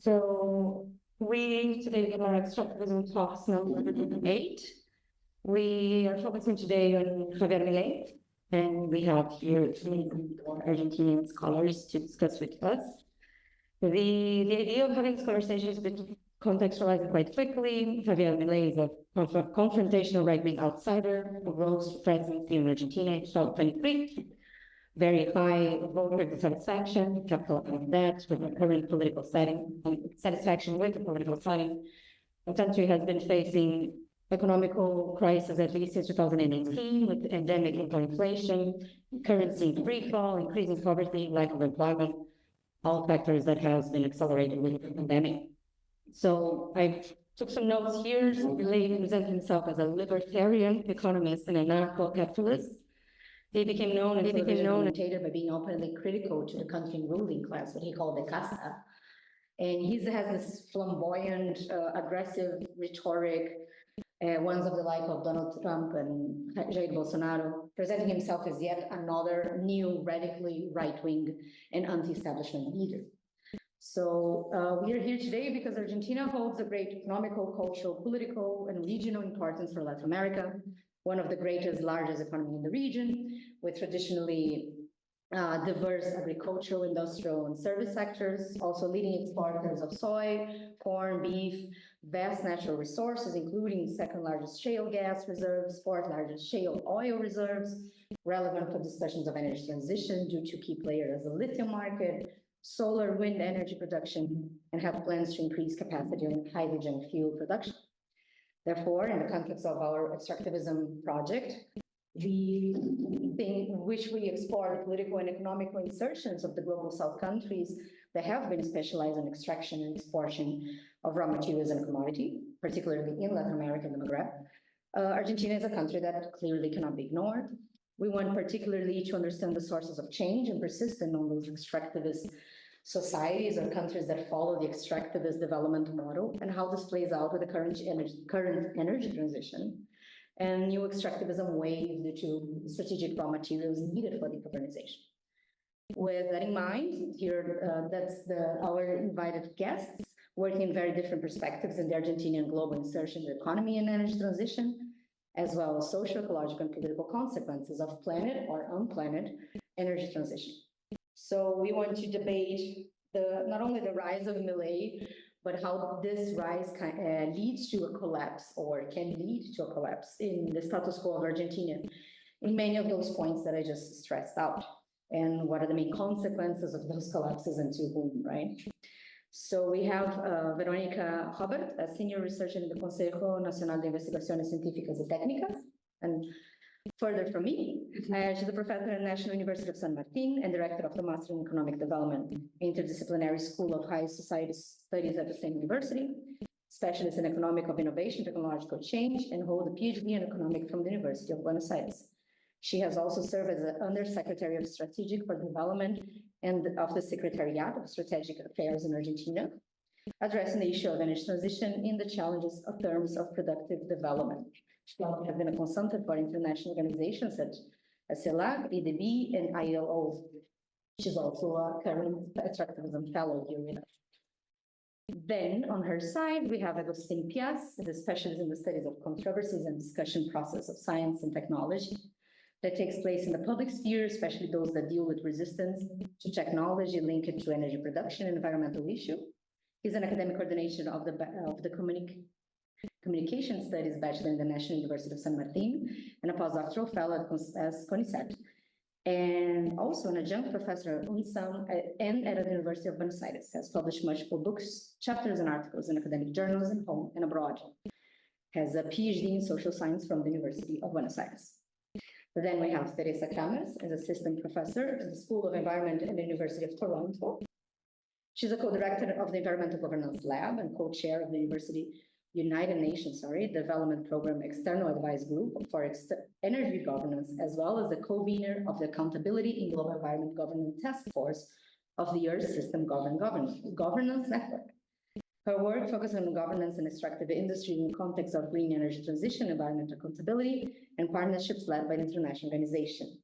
So we today give our Extractivism Talks number 8. We are focusing today on Javier Milei, and we have here 3 Argentinian scholars to discuss with us. The idea of having this conversation has been contextualized quite quickly. Javier Milei is a confrontational right-wing outsider who rose to presidency in Argentina in 2023. Very high voter satisfaction, capitalizing that with the current political setting, satisfaction with the political setting. The country has been facing economical crisis at least since 2018, with endemic inflation, currency free fall, increasing poverty, lack of employment, all factors that has been accelerated with the pandemic. So I took some notes here. Milei presents himself as a libertarian economist and anarcho-capitalist. He became known commentator by being openly critical to the country ruling class, what he called the casta. And he has this flamboyant, aggressive rhetoric, ones of the like of Donald Trump and Jair Bolsonaro, presenting himself as yet another new, radically right-wing and anti-establishment leader. So we are here today because Argentina holds a great economical, cultural, political, and regional importance for Latin America, one of the greatest, largest economy in the region, with traditionally diverse agricultural, industrial, and service sectors, also leading exporters of soy, corn, beef, vast natural resources, including second largest shale gas reserves, fourth largest shale oil reserves, relevant for discussions of energy transition due to key players as the lithium market, solar, wind energy production, and have plans to increase capacity on hydrogen fuel production. Therefore, in the context of our extractivism project, which we explore political and economical insertions of the global South countries that have been specialized in extraction and exportation of raw materials and commodity, particularly in Latin America and the Maghreb. Argentina is a country that clearly cannot be ignored. We want particularly to understand the sources of change and persistent on those extractivist societies or countries that follow the extractivist development model and how this plays out with the current energy transition and new extractivism wave due to strategic raw materials needed for decarbonization. With that in mind, here that's our invited guests working in very different perspectives in the Argentinian global insertion of the economy and energy transition, as well as social, ecological, and political consequences of planet or unplanned energy transition. So we want to debate not only the rise of Milei, but how this rise leads to a collapse or can lead to a collapse in the status quo of Argentina in many of those points that I just stressed out. And what are the main consequences of those collapses and to whom, right? So we have Verónica Robert, a senior researcher in the Consejo Nacional de Investigaciones Científicas y Técnicas, and further from me, she's a professor at the National University of San Martin and director of the Master in Economic Development Interdisciplinary School of High Society Studies at the same university, specialist in economic of innovation, technological change, and hold a PhD in economics from the University of Buenos Aires. She has also served as the Undersecretary of Strategic for Development and of the Secretariat of Strategic Affairs in Argentina, addressing the issue of energy transition in the challenges of terms of productive development. She has been a consultant for international organizations such as CELAC, EDB, and ILO. She's also a current extractivism fellow here with us. Then on her side, we have Agustin Piaz, a specialist in the studies of controversies and discussion process of science and technology that takes place in the public sphere, especially those that deal with resistance to technology linked to energy production and environmental issue. He's an academic coordination of the Communication Studies Bachelor in the National University of San Martin and a postdoctoral fellow at CONICET, and also an adjunct professor at UNSAM and at the University of Buenos Aires. Has published multiple books, chapters, and articles in academic journals at home and abroad. Has a PhD in social science from the University of Buenos Aires. Then we have Teresa Cameras as assistant professor at the School of Environment at the University of Toronto. She's a co-director of the Environmental Governance Lab and co-chair of the United Nations Development Program External Advice Group for Energy Governance, as well as the co-convener of the Accountability in Global Environment Governance Task Force of the Earth System Governance Network. Her work focuses on governance and extractive industry in the context of green energy transition, environmental accountability, and partnerships led by the international organization,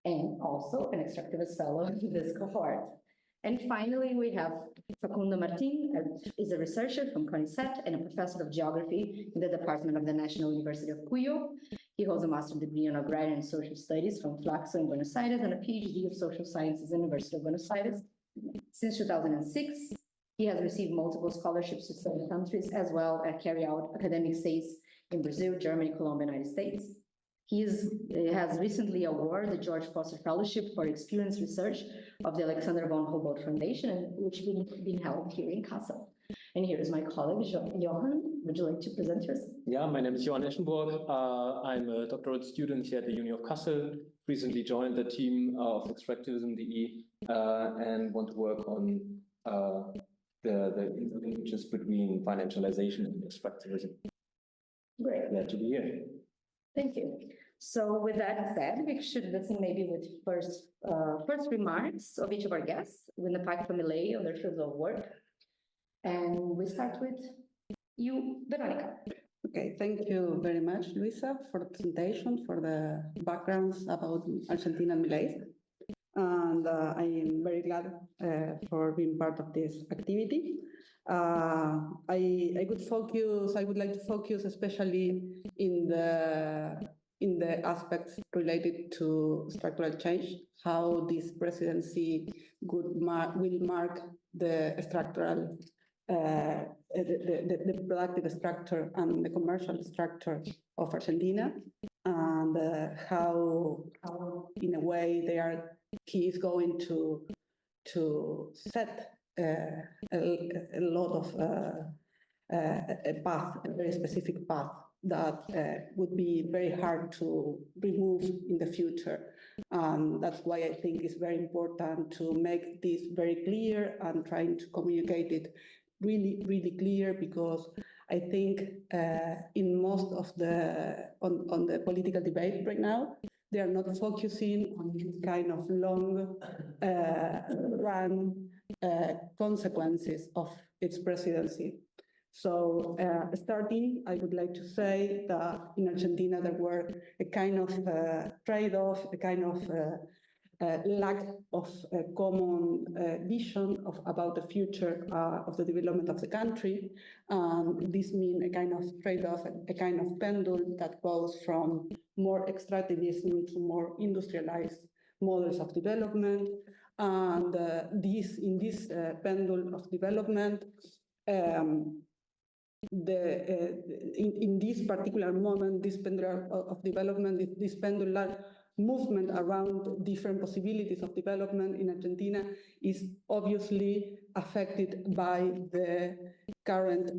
and also an extractivist fellow in this cohort. And finally, we have Facundo Martin, is a researcher from CONICET and a professor of geography in the Department of the National University of Cuyo. He holds a master's degree in agrarian and social studies from Flaxo in Buenos Aires and a PhD of social sciences in the University of Buenos Aires. Since 2006, he has received multiple scholarships to study countries as well as carry out academic stays in Brazil, Germany, Colombia, and United States. He has recently awarded the George Foster Fellowship for Experience Research of the Alexander von Humboldt Foundation, which will be held here in Kassel. And here is my colleague, Johan. Would you like to present yourself? Yeah, my name is Johan Eschenburg. I'm a doctoral student here at the Uni of Kassel. Recently joined the team of Extractivism DE and want to work on the interlinkages between financialization and extractivism. Great. Glad to be here. Thank you. So with that said, we should listen maybe with first remarks of each of our guests with the impact from Milei on their fields of work. And we start with you, Veronica. Okay, thank you very much, Luisa, for the presentation, for the backgrounds about Argentina and Milei. And I am very glad for being part of this activity. I would like to focus especially in the aspects related to structural change, how this presidency will mark the structural, the productive structure and the commercial structure of Argentina, and how in a way he is going to set a lot of a path, a very specific path that would be very hard to remove in the future. That's why I think it's very important to make this very clear and trying to communicate it really, really clear, because I think in most of on the political debate right now, they are not focusing on this kind of long run consequences of its presidency. So starting, I would like to say that in Argentina there were a kind of trade-off, a kind of lack of a common vision about the future of the development of the country. This means a kind of trade-off, a kind of pendulum that goes from more extractivism to more industrialized models of development. And in this pendulum of development, in this particular moment, this pendulum of development, this pendular movement around different possibilities of development in Argentina is obviously affected by the current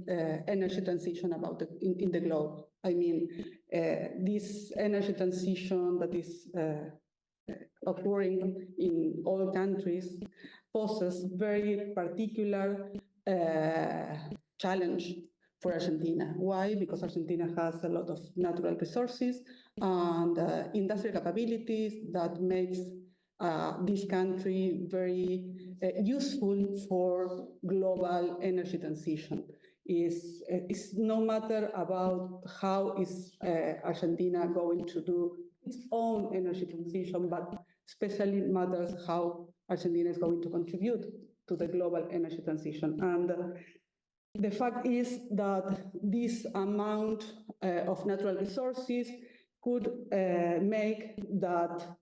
energy transition in the globe. I mean, this energy transition that is occurring in all countries poses very particular challenge for Argentina. Why? Because Argentina has a lot of natural resources and industrial capabilities that makes this country very useful for global energy transition. It's no matter about how is Argentina going to do its own energy transition, but especially matters how Argentina is going to contribute to the global energy transition. And the fact is that this amount of natural resources could make that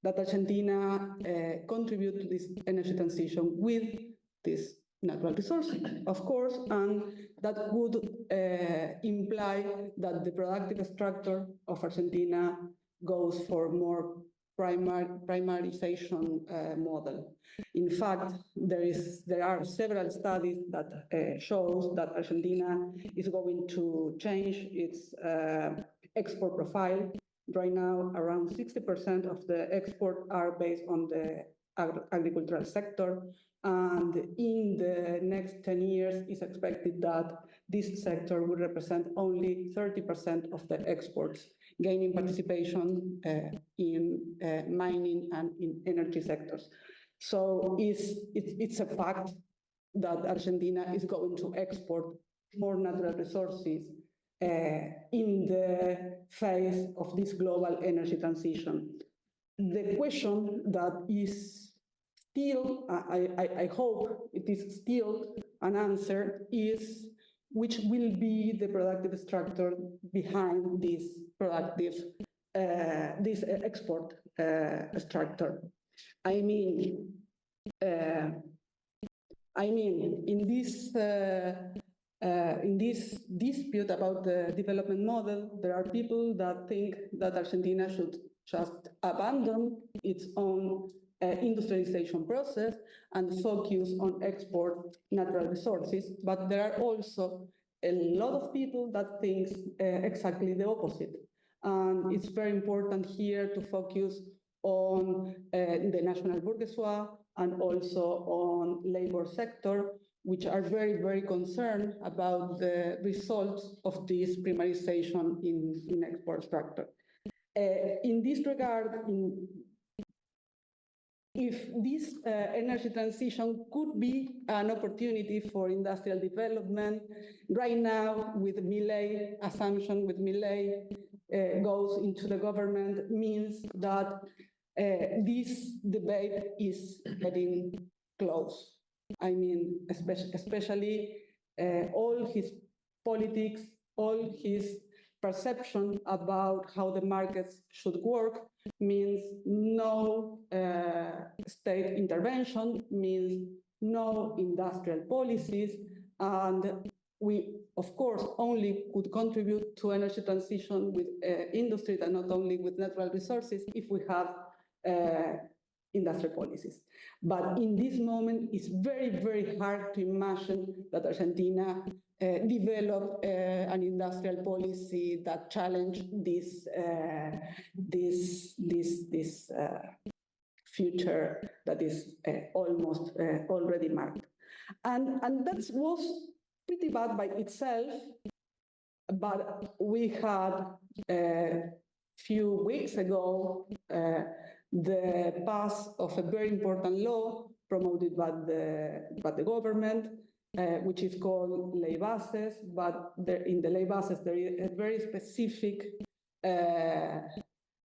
Argentina contribute to this energy transition with this natural resources, of course, and that would imply that the productive structure of Argentina goes for more primarization model. In fact, there are several studies that shows that Argentina is going to change its export profile. Right now, around 60% of the export are based on the agricultural sector. And in the next 10 years, it's expected that this sector will represent only 30% of the exports, gaining participation in mining and in energy sectors. So it's a fact that Argentina is going to export more natural resources in the phase of this global energy transition. The question that is still, I hope it is still an answer, is which will be the productive structure behind this productive, this export structure. I mean, in this dispute about the development model, there are people that think that Argentina should just abandon its own industrialization process and focus on export natural resources. But there are also a lot of people that think exactly the opposite. And it's very important here to focus on the national bourgeoisie and also on labor sector, which are very, very concerned about the results of this primarization in export structure. In this regard, if this energy transition could be an opportunity for industrial development, right now with Milei assumption, with Milei goes into the government, means that this debate is getting close. I mean, especially all his politics, all his perception about how the markets should work means no state intervention, means no industrial policies, and we, of course, only could contribute to energy transition with industry and not only with natural resources if we have industrial policies. But in this moment, it's very, very hard to imagine that Argentina develop an industrial policy that challenge this future that is almost already marked. And that was pretty bad by itself, but we had a few weeks ago the pass of a very important law promoted by the government, which is called Ley Bases, but in the Ley Bases there is a very specific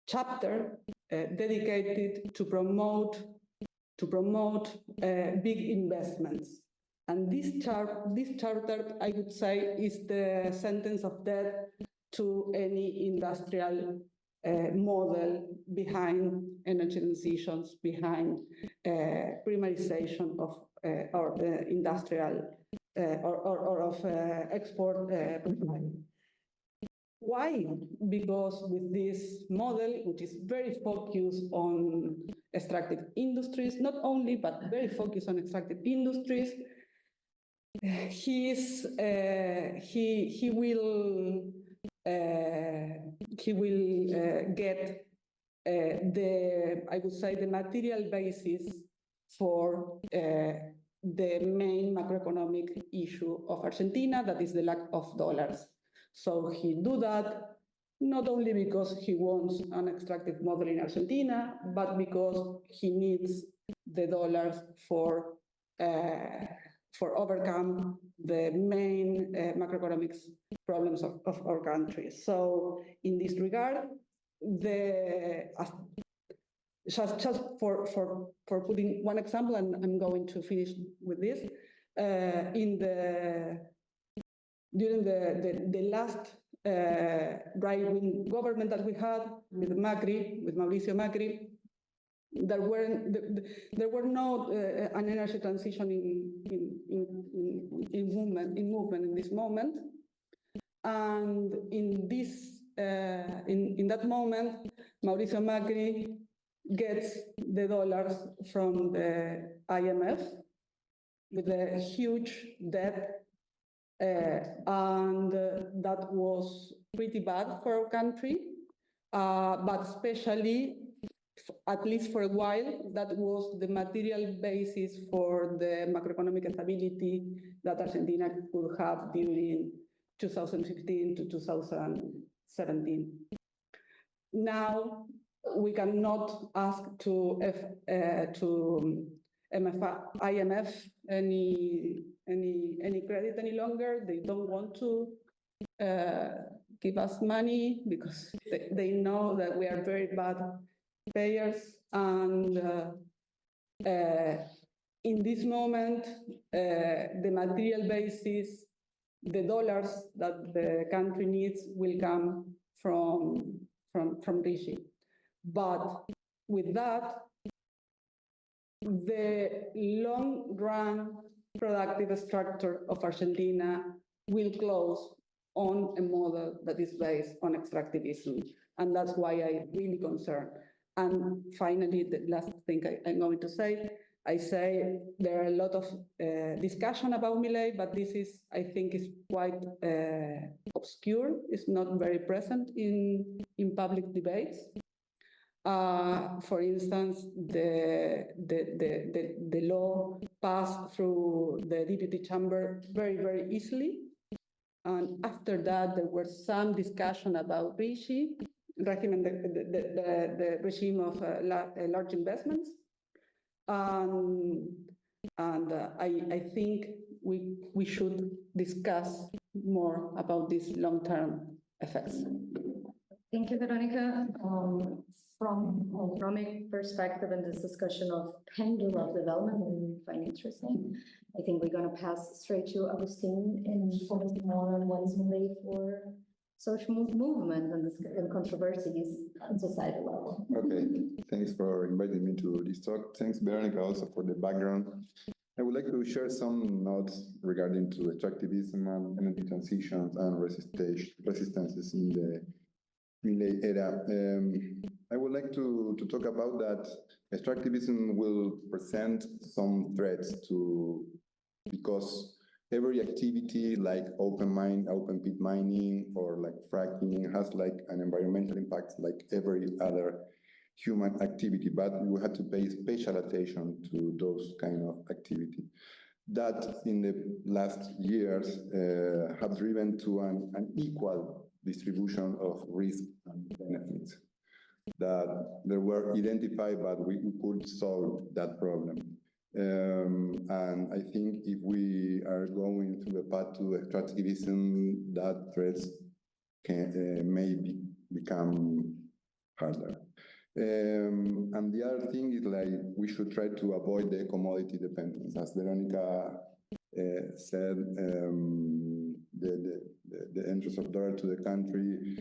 chapter dedicated to promote big investments. And this charter, I would say, is the sentence of death to any industrial model behind energy transitions, behind primarization of our industrial or of export. Why? Because with this model, which is very focused on extractive industries, not only, but very focused on extractive industries, he will get I would say, the material basis for the main macroeconomic issue of Argentina, that is the lack of dollars. So he do that not only because he wants an extractive model in Argentina, but because he needs the dollars for overcome the main macroeconomic problems of our country. So in this regard, just for putting one example, and I'm going to finish with this, during the last right-wing government that we had with Mauricio Macri, there were no an energy transition in movement in this moment, and in that moment, Mauricio Macri gets the dollars from the IMF with a huge debt. And that was pretty bad for our country, but especially, at least for a while, that was the material basis for the macroeconomic stability that Argentina could have during 2015 to 2017. Now, we cannot ask to IMF any credit any longer. They don't want to give us money because they know that we are very bad payers, and in this moment, the material basis, the dollars that the country needs will come from RIGI. But with that, the long-run productive structure of Argentina will close on a model that is based on extractivism. And that's why I'm really concerned. And finally, the last thing I'm going to say, I say there are a lot of discussion about Milei, but this is, I think, is quite obscure. It's not very present in public debates. For instance, the law passed through the deputy chamber very, very easily. And after that, there was some discussion about RIGI, the regime of large investments. And I think we should discuss more about these long-term effects. Thank you, Veronica. From an economic perspective and this discussion of pendulum of development, we find interesting. I think we're going to pass straight to Agustin and focus more on what is Milei for social movement and controversies at societal level. Okay, thanks for inviting me to this talk. Thanks, Veronica, also for the background. I would like to share some notes regarding to extractivism and energy transitions and resistances in the Milei era. I would like to talk about that extractivism will present some threats because every activity like open pit mining or like fracking has like an environmental impact like every other human activity, but you have to pay special attention to those kind of activity. That in the last years have driven to an equal distribution of risk and benefits that they were identified, but we could solve that problem. And I think if we are going through a path to extractivism, that threats may become harder. And the other thing is like we should try to avoid the commodity dependence. As Veronica said, the entrance of dollar to the country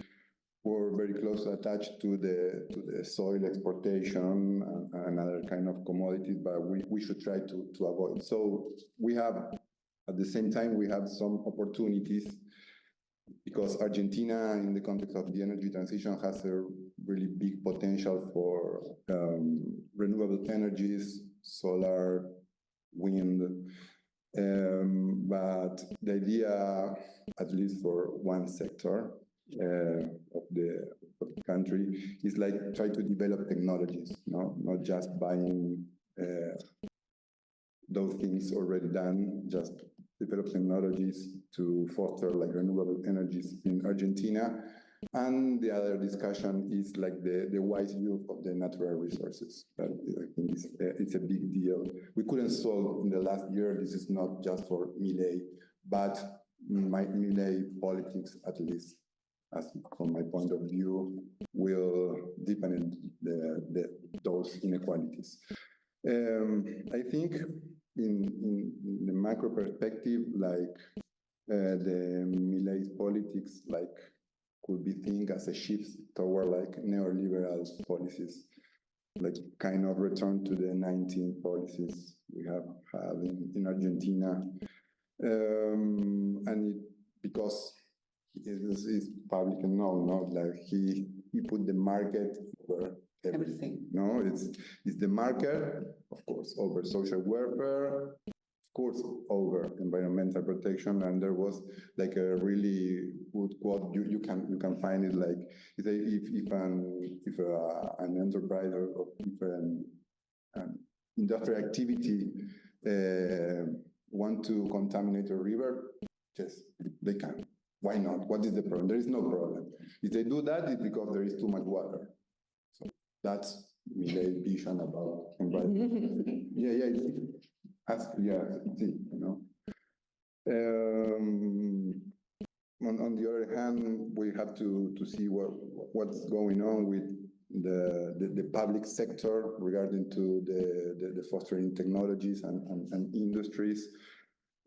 were very closely attached to the soil exportation and other kind of commodities, but we should try to avoid. So we have, at the same time, we have some opportunities because Argentina, in the context of the energy transition, has a really big potential for renewable energies, solar, wind. But the idea, at least for one sector of the country, is like try to develop technologies, not just buying those things already done, just develop technologies to foster like renewable energies in Argentina. And the other discussion is like the wise use of the natural resources. But I think it's a big deal. We couldn't solve in the last year. This is not just for Milei, but Milei politics, at least, as from my point of view, will deepen those inequalities. I think in the macro perspective, like the Milei's politics, like could be think as a shift toward like neoliberal policies, like kind of return to the 19 policies we have had in Argentina. And because it's public and known, like he put the market over everything. No, it's the market, of course, over social welfare, of course, over environmental protection. And there was like a really good quote. You can find it like if an enterprise or if an industrial activity want to contaminate a river, yes, they can. Why not? What is the problem? There is no problem. If they do that, it's because there is too much water. So that's Milei's vision about environment. On the other hand, we have to see what's going on with the public sector regarding to the fostering technologies and industries,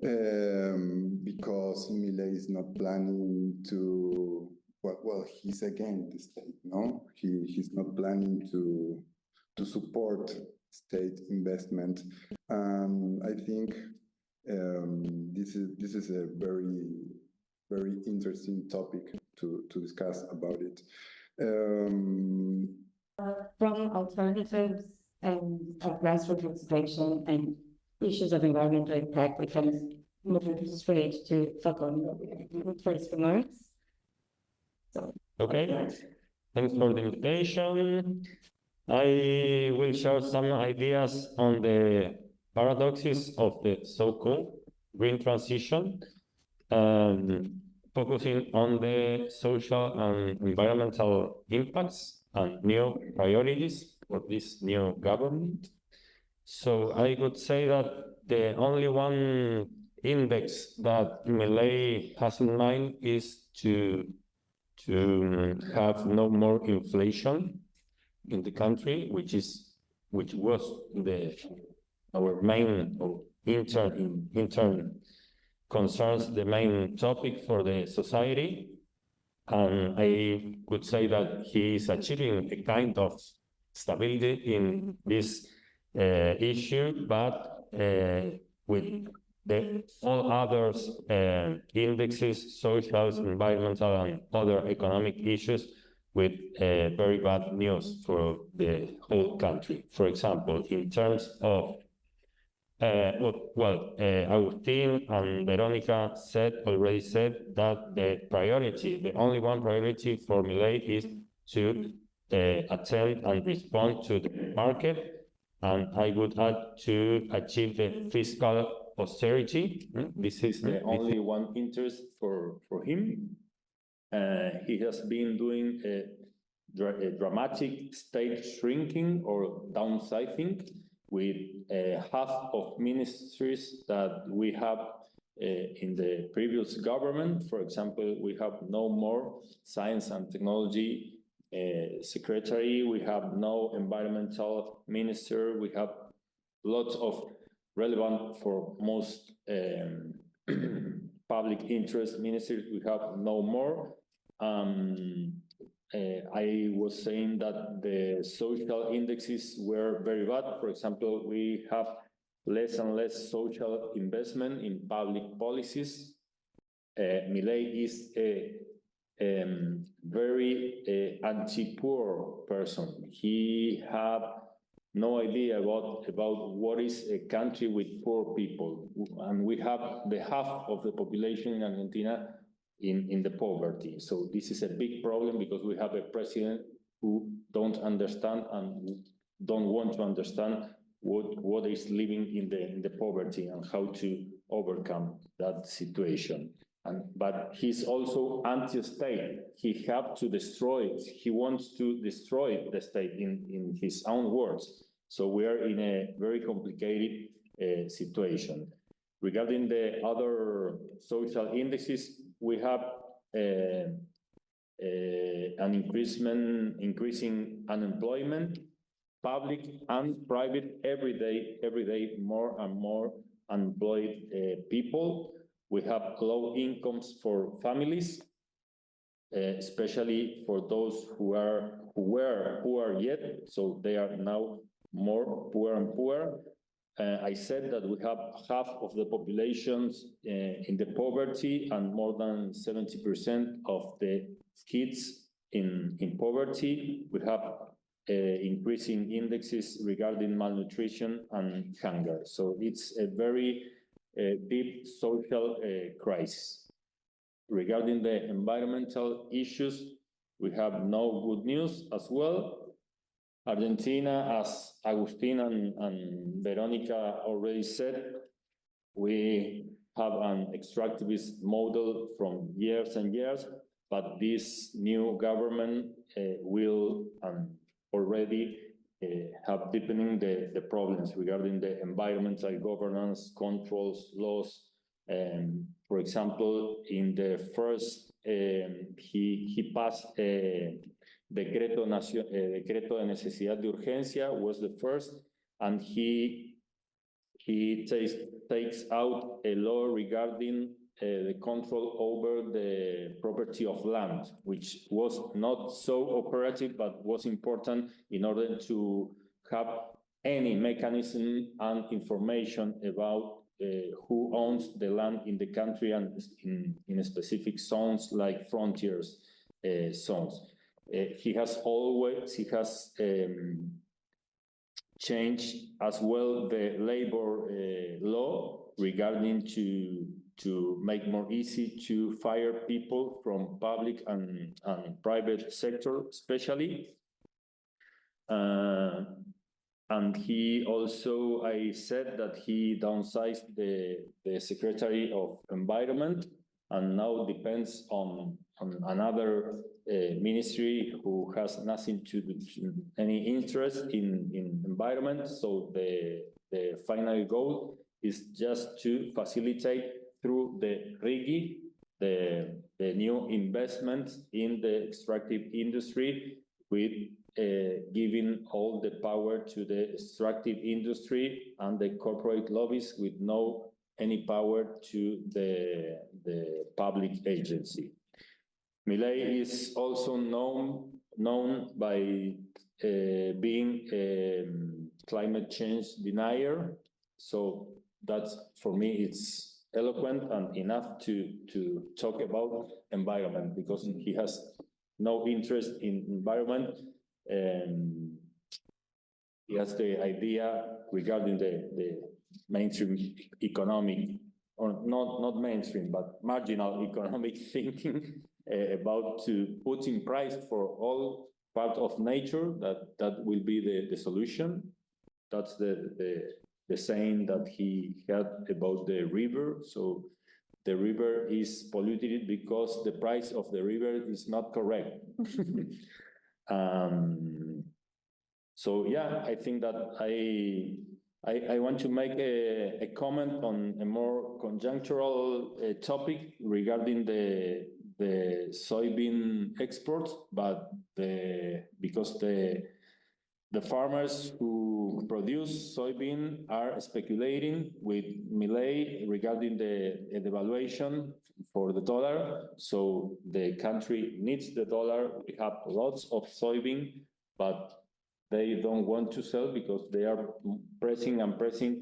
because Milei is not planning to, well, he's against the state, no? He's not planning to support state investment. I think this is a very interesting topic to discuss about it. From alternatives and grassroots participation and issues of environmental impact, we can move straight to Falcon first remarks. So, Okay, thanks for the invitation. I will share some ideas on the paradoxes of the so-called green transition, focusing on the social and environmental impacts and new priorities for this new government. So I would say that the only one index that Milei has in mind is to have no more inflation in the country, which was our main intern concerns, the main topic for the society. And I would say that he is achieving a kind of stability in this issue, but with all others indexes, social, environmental, and other economic issues, with very bad news for the whole country. For example, in terms of Agustin and Veronica already said that the only one priority for Milei is to attend and respond to the market, and I would add to achieve the fiscal austerity. This is the only one interest for him. He has been doing a dramatic state shrinking or downsizing, with half of ministries that we have in the previous government. For example, we have no more science and technology secretary, we have no environmental minister, we have lots of relevant for most public interest ministries, we have no more. I was saying that the social indexes were very bad. For example, we have less and less social investment in public policies. Milei is a very anti-poor person. He have no idea about what is a country with poor people. And we have the half of the population in Argentina in the poverty. So this is a big problem, because we have a president who don't understand and don't want to understand what is living in the poverty and how to overcome that situation. But he's also anti-state. He have to destroy it. He wants to destroy the state in his own words. So we are in a very complicated situation. Regarding the other social indexes, we have an increasing unemployment, public and private, every day more and more unemployed people. We have low incomes for families, especially for those who were poor yet, so they are now more poor and poorer. I said that we have half of the populations in the poverty, and more than 70% of the kids in poverty. We have increasing indexes regarding malnutrition and hunger. So it's a very deep social crisis. Regarding the environmental issues, we have no good news as well. Argentina, as Agustin and Veronica already said, we have an extractivist model from years and years, but this new government will already have deepening the problems regarding the environmental governance, controls, laws. For example, in the first, he passed Decreto de Necesidad de Urgencia was the first, and he takes out a law regarding the control over the property of land, which was not so operative, but was important in order to have any mechanism and information about who owns the land in the country and in specific zones like frontiers zones. He has changed as well the labor law regarding to make more easy to fire people from public and private sector, especially. And he also, I said that he downsized the Secretary of Environment, and now depends on another ministry who has nothing to do, any interest in environment. So the final goal is just to facilitate through the RIGI, the new investments in the extractive industry, with giving all the power to the extractive industry and the corporate lobbies, with no any power to the public agency. Milei is also known by being a climate change denier. So that's, for me, it's eloquent and enough to talk about environment, because he has no interest in environment. He has the idea regarding the mainstream economic, or not mainstream, but marginal economic thinking about to put in price for all part of nature, that will be the solution. That's the saying that he had about the river. So the river is polluted because the price of the river is not correct. So yeah, I think that I want to make a comment on a more conjunctural topic regarding the soybean exports, but because the farmers who produce soybean are speculating with Milei regarding the devaluation for the dollar. So the country needs the dollar. We have lots of soybean, but they don't want to sell because they are pressing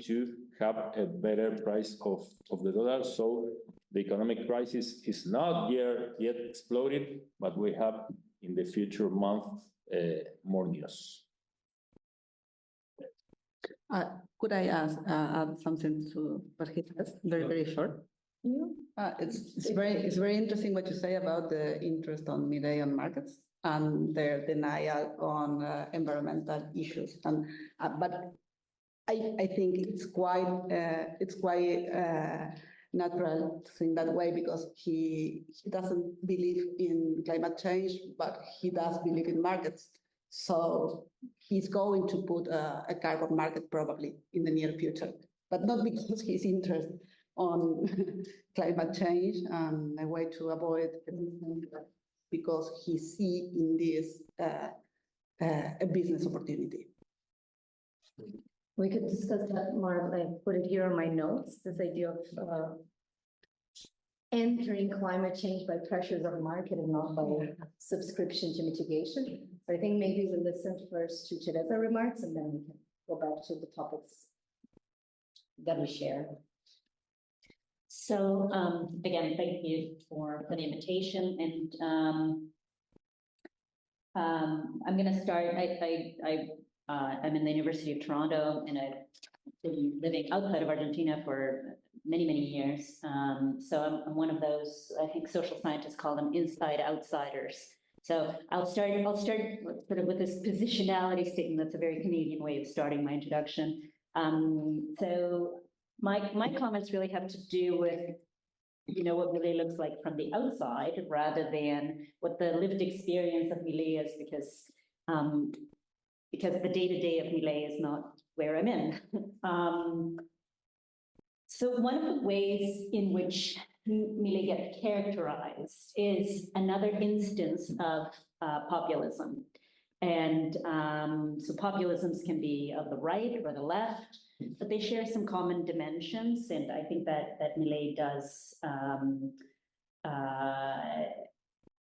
to have a better price of the dollar. So the economic crisis is not yet exploded, but we have in the future month more news. Could I add something to what he says? Very short. It's very interesting what you say about the interest on Milei on markets and their denial on environmental issues. And but I think it's quite natural to think that way, because he doesn't believe in climate change, but he does believe in markets. So he's going to put a carbon market probably in the near future, but not because he's interested on climate change and a way to avoid, because he sees in this a business opportunity. We could discuss that more. I put it here on my notes, this idea of entering climate change by pressures of market and not by subscription to mitigation. So I think maybe we'll listen first to Teresa remarks, and then we can go back to the topics that we share. So again, thank you for the invitation, and I'm going to start. I'm in the University of Toronto, and I've been living outside of Argentina for many years. So I'm one of those, I think social scientists call them inside outsiders. So I'll start sort of with this positionality statement. That's a very Canadian way of starting my introduction. So my comments really have to do with, what Milei looks like from the outside, rather than what the lived experience of Milei is, because the day-to-day of Milei is not where I'm in. So one of the ways in which Milei gets characterized is another instance of populism. And so populisms can be of the right or the left, but they share some common dimensions. And I think that Milei does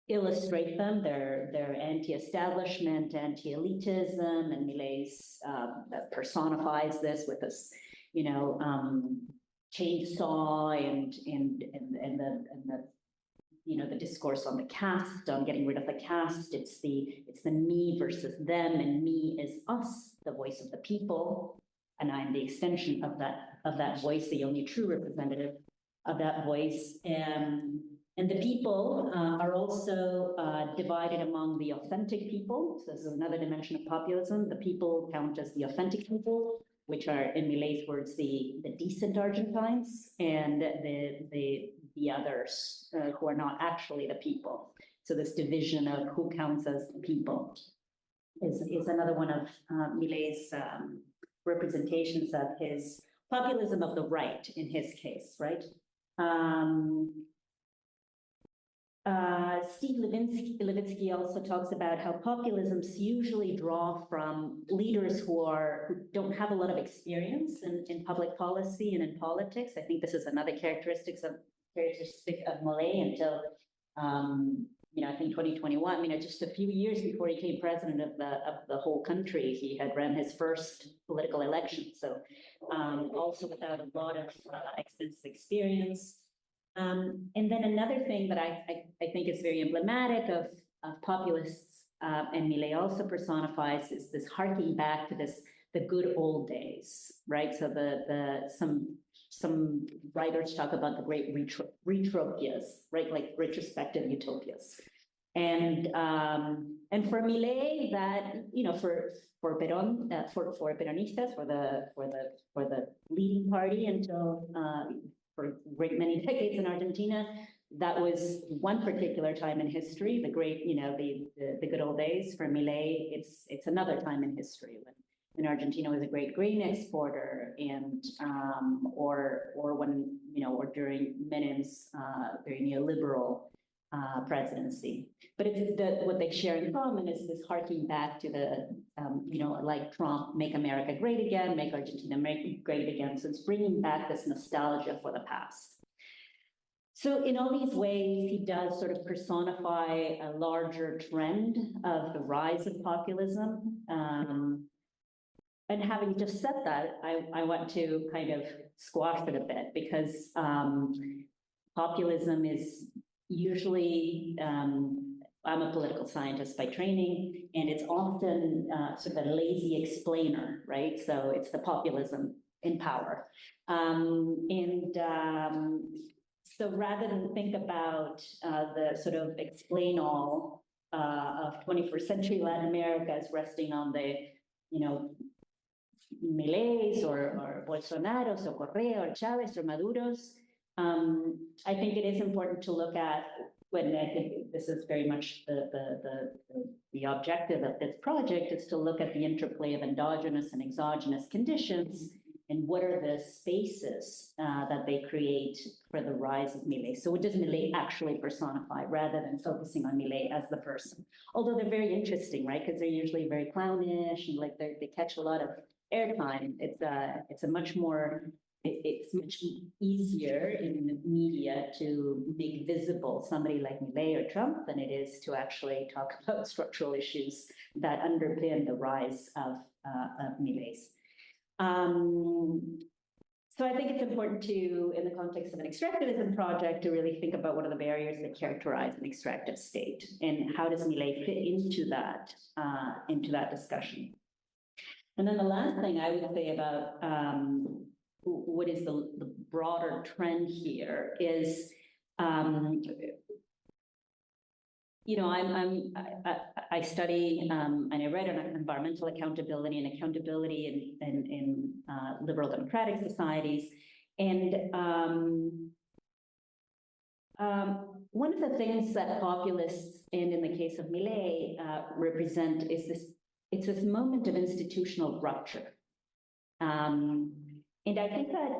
illustrate them. They're anti-establishment, anti-elitism, and Milei's personifies this with this, chainsaw and the discourse on the caste, on getting rid of the caste. It's the me versus them, and me is us, the voice of the people, and I'm the extension of that voice, the only true representative of that voice. And the people are also divided among the authentic people. So this is another dimension of populism. The people count as the authentic people, which are, in Milei's words, the decent Argentines, and the others who are not actually the people. So this division of who counts as the people is another one of Milei's representations of his populism of the right, in his case, right? Steve Levitsky also talks about how populisms usually draw from leaders who don't have a lot of experience in public policy and in politics. I think this is another characteristic of Milei until I think 2021. Just a few years before he became president of the whole country, he had ran his first political election. So also without a lot of extensive experience. And then another thing that I think is very emblematic of populists, and Milei also personifies, is this harking back to the good old days, right? So some writers talk about the great retropias, right? Like retrospective utopias. And for Milei, that for Perón, for Peronistas, for the leading party until for a great many decades in Argentina, that was one particular time in history, the great, the good old days. For Milei, it's another time in history when Argentina was a great grain exporter, and or when or during Menem's very neoliberal presidency. But it's what they share in common is this harking back to the like Trump, make America great again, make Argentina great again. So it's bringing back this nostalgia for the past. So in all these ways, he does sort of personify a larger trend of the rise of populism. And having just said that, I want to kind of squash it a bit, because populism is usually, I'm a political scientist by training, and it's often sort of a lazy explainer, right? So it's the populism in power. So rather than think about the sort of explain all of 21st century Latin America as resting on the, Mileis or Bolsonaros or Correa or Chavez or Maduros, I think it is important to look at, when I think this is very much the objective of this project, is to look at the interplay of endogenous and exogenous conditions, and what are the spaces that they create for the rise of Milei. So what does Milei actually personify, rather than focusing on Milei as the person? Although they're very interesting, right? Because they're usually very clownish, and like they catch a lot of airtime. It's much easier in the media to make visible somebody like Milei or Trump than it is to actually talk about structural issues that underpin the rise of Milei's. So I think it's important to, in the context of an extractivism project, to really think about what are the barriers that characterize an extractive state, and how does Milei fit into that discussion. And then the last thing I would say about what is the broader trend here is, I study and I write on environmental accountability and accountability in liberal democratic societies. And one of the things that populists, and in the case of Milei, represent is this moment of institutional rupture. And I think that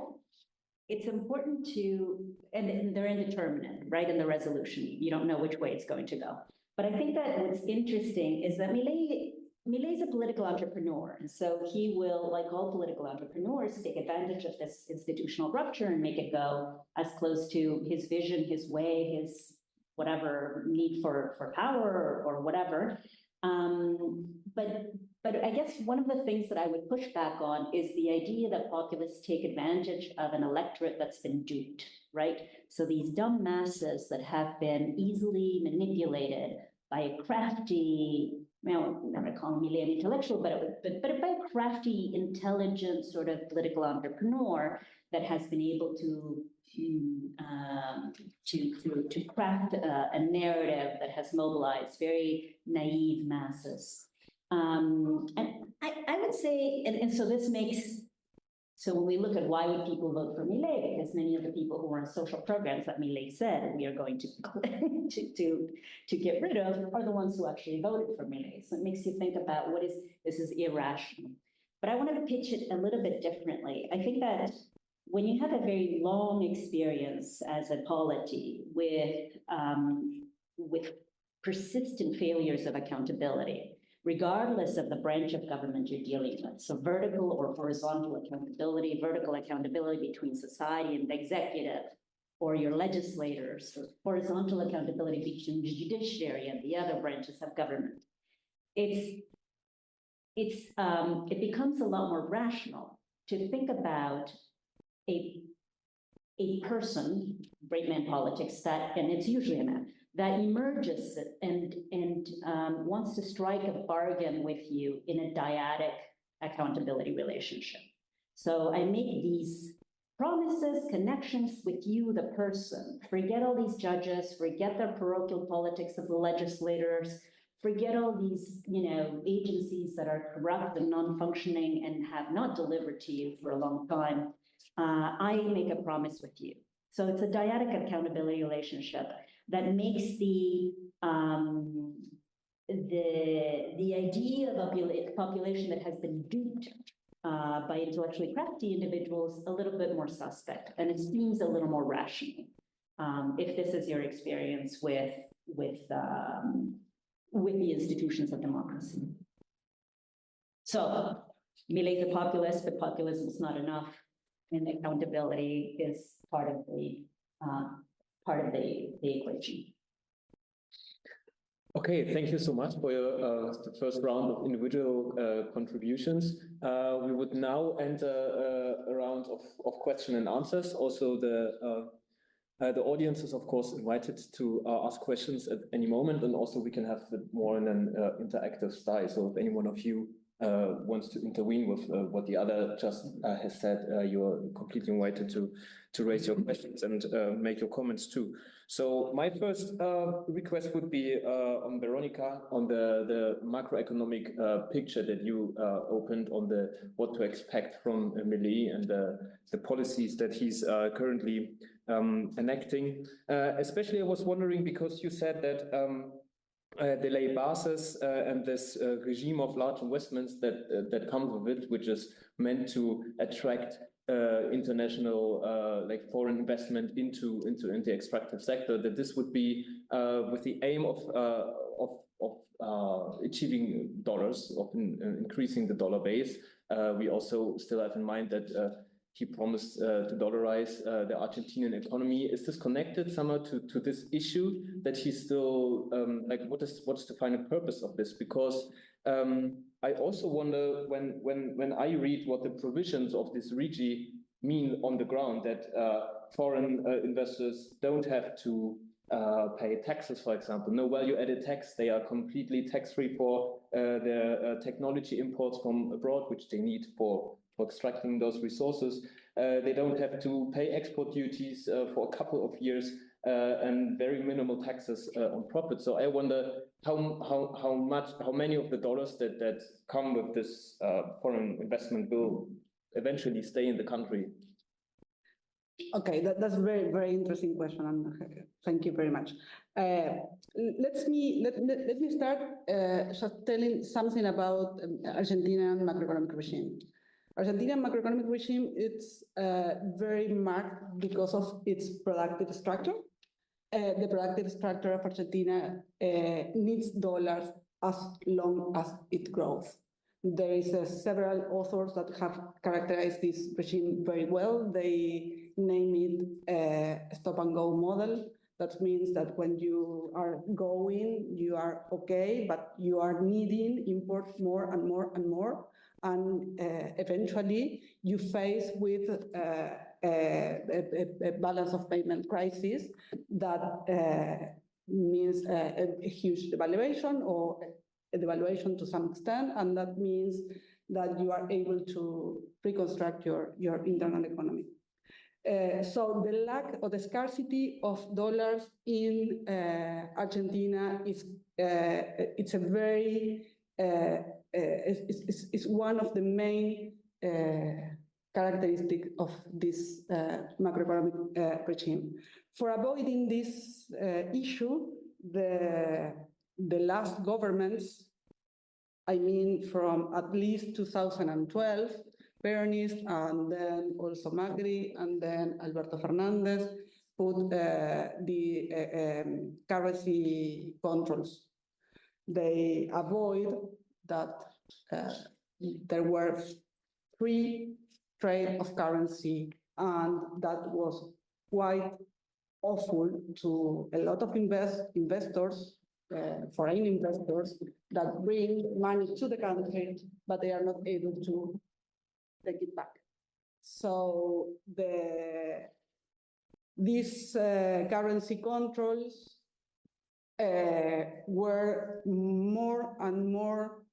it's important to, and they're indeterminate, right, in the resolution. You don't know which way it's going to go. But I think that what's interesting is that Milei's a political entrepreneur, and so he will, like all political entrepreneurs, take advantage of this institutional rupture and make it go as close to his vision, his way, his whatever need for power or whatever. But I guess one of the things that I would push back on is the idea that populists take advantage of an electorate that's been duped, right? So these dumb masses that have been easily manipulated by a crafty, well, I'm never calling Milei an intellectual, but by a crafty, intelligent sort of political entrepreneur that has been able to craft a narrative that has mobilized very naive masses. And I would say, and so this makes, so when we look at why would people vote for Milei, because many of the people who were on social programs that Milei said we are going to get rid of are the ones who actually voted for Milei. So it makes you think about this is irrational. But I wanted to pitch it a little bit differently. I think that when you have a very long experience as a polity with persistent failures of accountability, regardless of the branch of government you're dealing with, so vertical or horizontal accountability, vertical accountability between society and the executive, or your legislators, or horizontal accountability between the judiciary and the other branches of government, it becomes a lot more rational to think about a person, great man politics, that, and it's usually a man, that emerges and wants to strike a bargain with you in a dyadic accountability relationship. So I make these promises, connections with you, the person. Forget all these judges, forget the parochial politics of the legislators, forget all these, agencies that are corrupt and non-functioning and have not delivered to you for a long time. I make a promise with you. So it's a dyadic accountability relationship that makes the idea of a population that has been duped by intellectually crafty individuals a little bit more suspect, and it seems a little more rational. If this is your experience with the institutions of democracy. So Milei is a populist, but populism is not enough, and accountability is part of the equation. Okay, thank you so much for your the first round of individual contributions. We would now enter a round of question and answers. Also, the audience is, of course, invited to ask questions at any moment, and also we can have more in an interactive style. So if any one of you wants to intervene with what the other just has said, you're completely invited to raise your questions and make your comments too. So my first request would be on Veronica, on the macroeconomic picture that you opened on what to expect from Milei and the policies that he's currently enacting. Especially I was wondering, because you said that the lay basis and this regime of large investments that comes with it, which is meant to attract international like foreign investment into the extractive sector, that this would be with the aim of achieving dollars, of increasing the dollar base. We also still have in mind that he promised to dollarize the Argentinian economy. Is this connected somehow to this issue that he's still like? What's the final purpose of this? Because I also wonder when I read what the provisions of this regime mean on the ground, that foreign investors don't have to pay taxes, for example, no value-added tax. They are completely tax-free for their technology imports from abroad, which they need for extracting those resources. They don't have to pay export duties for a couple of years and very minimal taxes on profit. So I wonder how many of the dollars that come with this foreign investment will eventually stay in the country. Okay, that's a very, very interesting question, and thank you very much. Let me start just telling something about Argentinian macroeconomic regime. Argentinian macroeconomic regime, it's very marked because of its productive structure. The productive structure of Argentina needs dollars as long as it grows. There is several authors that have characterized this regime very well. They name it a stop-and-go model. That means that when you are going, you are okay, but you are needing import more and more and more. And eventually you face with a balance of payment crisis that means a huge devaluation or a devaluation to some extent, and that means that you are able to reconstruct your internal economy. So the lack or the scarcity of dollars in Argentina is it's a very it's one of the main characteristics of this macroeconomic regime. For avoiding this issue, the last governments, I mean from at least 2012, Peronist, and then also Macri, and then Alberto Fernandez put the currency controls. They avoid that there were free trade of currency, and that was quite awful to a lot of investors, foreign investors, that bring money to the country, but they are not able to take it back. So these currency controls were more and more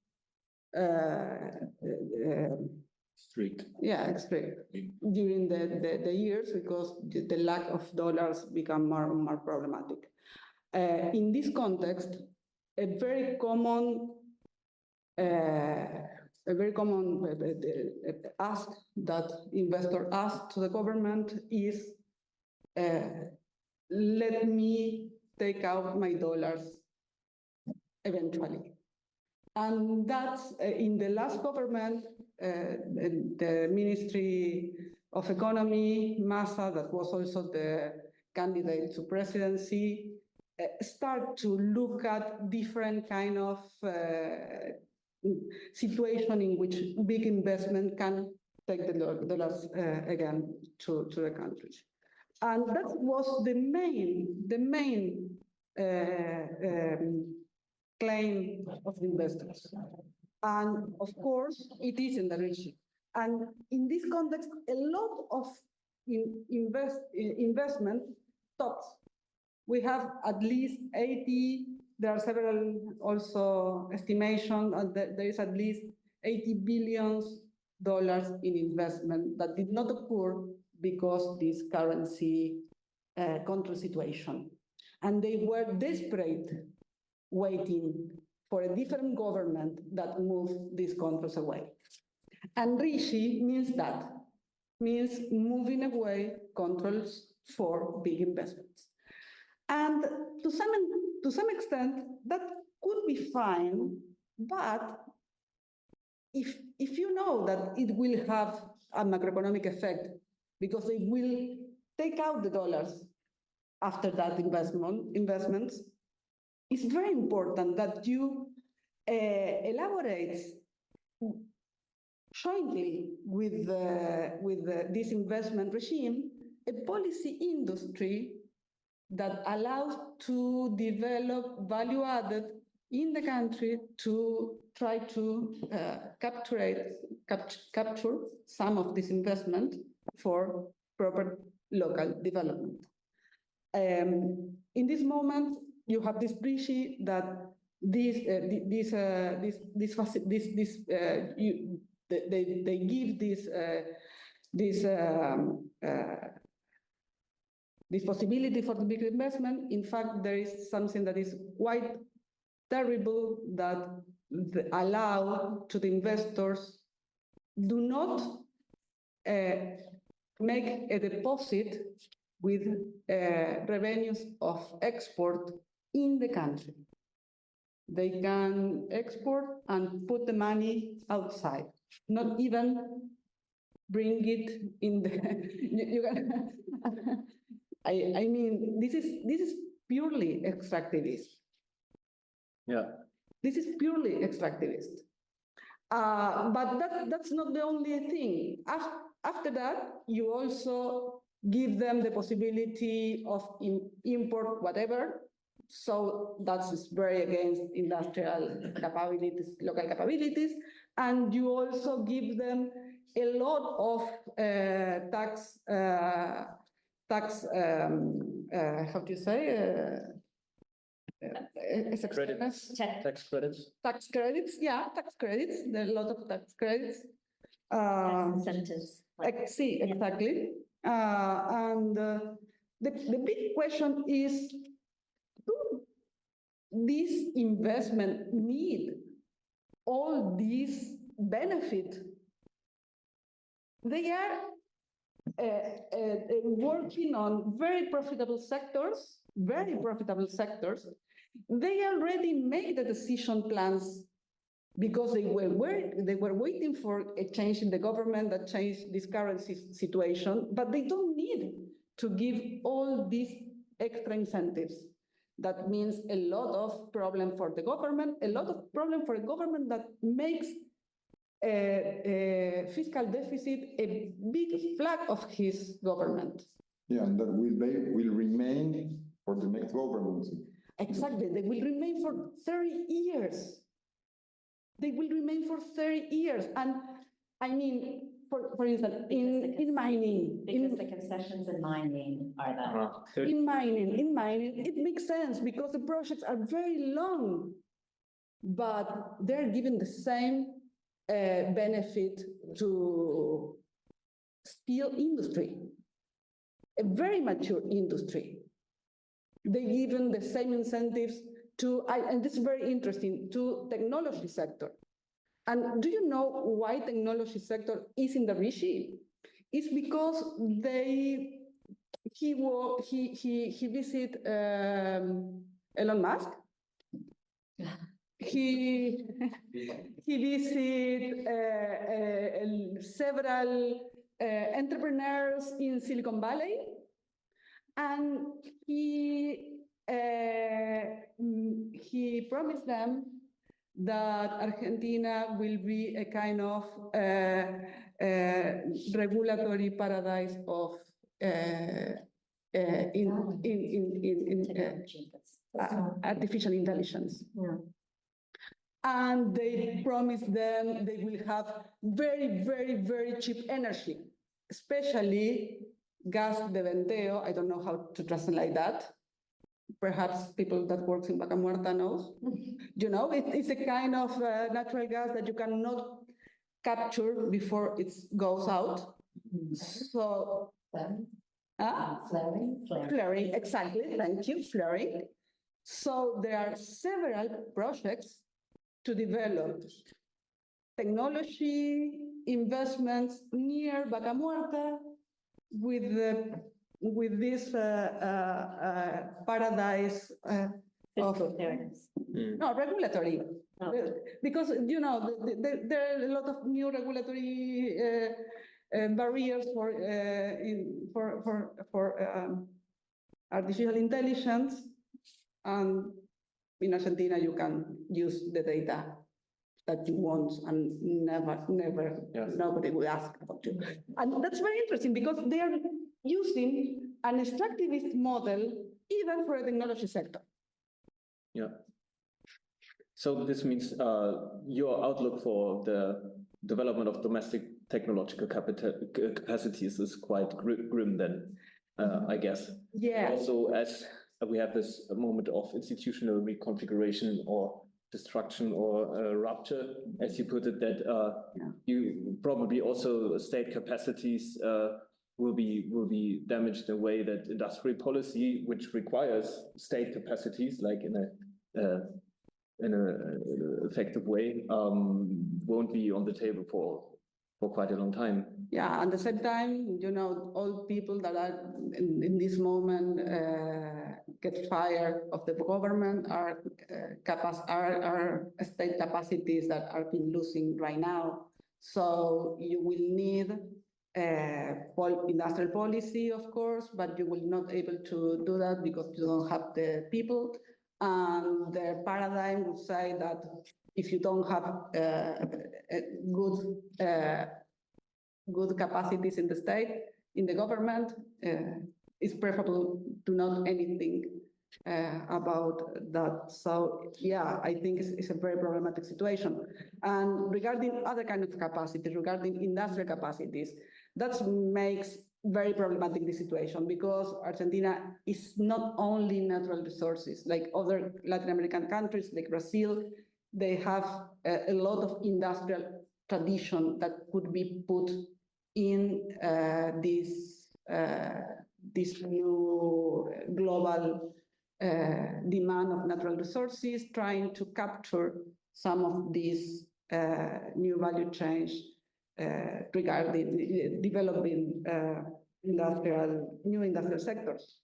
strict. Yeah, strict during the years, because the lack of dollars become more and more problematic. In this context, a very common ask that investors ask to the government is, let me take out my dollars eventually. And that's in the last government, the Ministry of Economy, Massa, that was also the candidate to presidency, start to look at different kind of situation in which big investment can take the dollars again to the countries. And that was the main claim of the investors. And of course, it is in the region. And in this context, a lot of investment stops. We have at least 80, there are several also estimations, there is at least $80 billion in investment that did not occur because this currency control situation. And they were desperate, waiting for a different government that moved these controls away. And RIGI means moving away controls for big investments. And to some extent, that could be fine, but if you know that it will have a macroeconomic effect, because they will take out the dollars after that investments, it's very important that you elaborate jointly with this investment regime a policy industry that allows to develop value added in the country to try to capture some of this investment for proper local development. In this moment, you have this RIGI that they give this possibility for the big investment. In fact, there is something that is quite terrible that allow to the investors do not make a deposit with revenues of export in the country. They can export and put the money outside, not even bring it in the, you can, I mean, this is purely extractivist. Yeah. This is purely extractivist. But that's not the only thing. After that, you also give them the possibility of import whatever. So that's very against industrial capabilities, local capabilities. And you also give them a lot of tax, how do you say? Credits. Tax credits. Tax credits, yeah, tax credits. There are a lot of tax credits. Incentives. See, exactly. And the big question is, do this investment need all these benefit? They are working on very profitable sectors. They already made the decision plans because they were waiting for a change in the government that changed this current situation, but they don't need to give all these extra incentives. That means a lot of problem for the government, that makes a fiscal deficit a big flag of his government. Yeah, and that will remain for the next government. Exactly, they will remain for 30 years. They will remain for 30 years. And I mean, for instance, in mining. Because the concessions in mining are that. In mining, it makes sense because the projects are very long, but they're given the same benefit to steel industry, a very mature industry. They given the same incentives to, and this is very interesting, to technology sector. And do you know why technology sector is in the regime? It's because he visited Elon Musk. He visited several entrepreneurs in Silicon Valley, and he promised them that Argentina will be a kind of regulatory paradise of artificial intelligence. Yeah. And they promised them they will have very, very, very cheap energy, especially gas de venteo. I don't know how to translate that. Perhaps people that works in Vaca Muerta knows. You know, it's a kind of natural gas that you cannot capture before it goes out. So, flaring, exactly. Thank you, flaring. So there are several projects to develop technology investments near Vaca Muerta with this paradise of regulatory, because you know there are a lot of new regulatory barriers for artificial intelligence, and in Argentina you can use the data that you want and never, nobody will ask about you. And that's very interesting because they are using an extractivist model even for the technology sector. Yeah. So this means your outlook for the development of domestic technological capacities is quite grim then, I guess. Yeah. Also, as we have this moment of institutional reconfiguration or destruction or rupture, as you put it, that you probably also state capacities will be damaged in a way that industrial policy, which requires state capacities, like in an effective way, won't be on the table for quite a long time. Yeah, at the same time, you know, all people that are in this moment get fired of the government are state capacities that are been losing right now. So you will need industrial policy, of course, but you will not able to do that because you don't have the people. And the paradigm would say that if you don't have good capacities in the state, in the government, it's preferable to not anything about that. So yeah, I think it's a very problematic situation. And regarding other kind of capacities, regarding industrial capacities, that makes very problematic the situation, because Argentina is not only natural resources, like other Latin American countries, like Brazil, they have a lot of industrial tradition that could be put in this new global demand of natural resources, trying to capture some of these new value chains regarding developing new industrial sectors.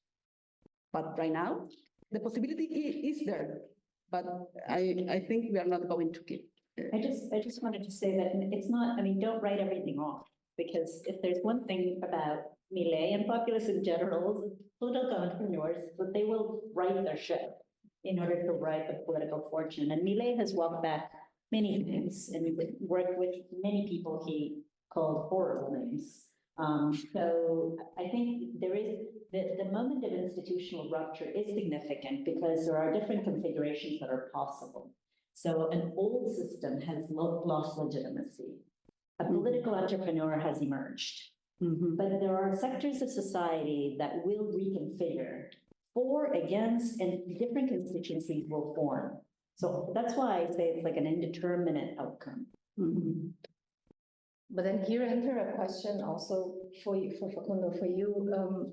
But right now, the possibility is there, but I think we are not going to keep. I just wanted to say that it's not, I mean, don't write everything off, because if there's one thing about Milei and populists in general, political entrepreneurs, that they will right their ship in order to right the political fortune. And Milei has walked back many things and worked with many people he called horrible names. So I think there is, the moment of institutional rupture is significant because there are different configurations that are possible. So an old system has lost legitimacy. A political entrepreneur has emerged. But there are sectors of society that will reconfigure for, against, and different constituencies will form. So that's why I say it's like an indeterminate outcome. But then here enter a question also for you, for Facundo, for you.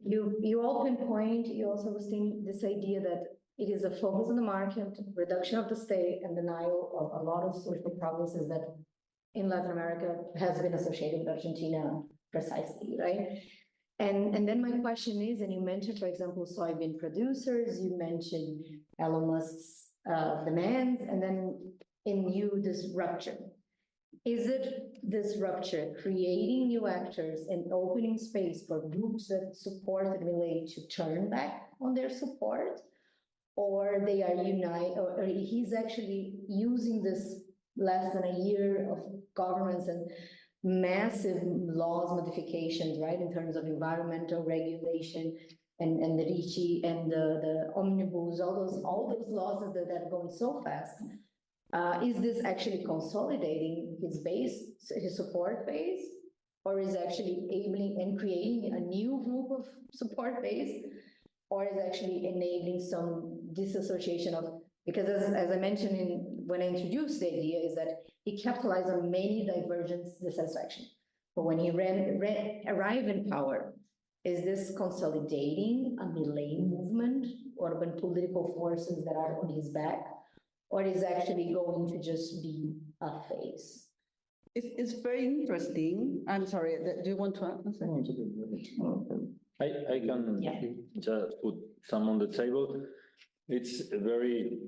You all pinpoint, you also was saying this idea that it is a focus on the market, reduction of the state, and denial of a lot of social progresses that in Latin America has been associated with Argentina precisely, right? And then my question is, and you mentioned, for example, soybean producers, you mentioned Elon Musk's demands, and then in you, this rupture. Is it this rupture creating new actors and opening space for groups that supported Milei to turn back on their support? Or they are united, or he's actually using this less than a year of governments and massive laws modifications, right, in terms of environmental regulation and the RICI and the omnibus, all those laws that are going so fast. Is this actually consolidating his base, his support base, or is actually enabling and creating a new group of support base, or is actually enabling some disassociation of, because as I mentioned when I introduced the idea, is that he capitalized on many divergent dissatisfaction. But when he arrived in power, is this consolidating a Milei movement or urban political forces that are on his back? Or is actually going to just be a phase? It's very interesting. I'm sorry, do you want to answer? I can just put some on the table. It's a very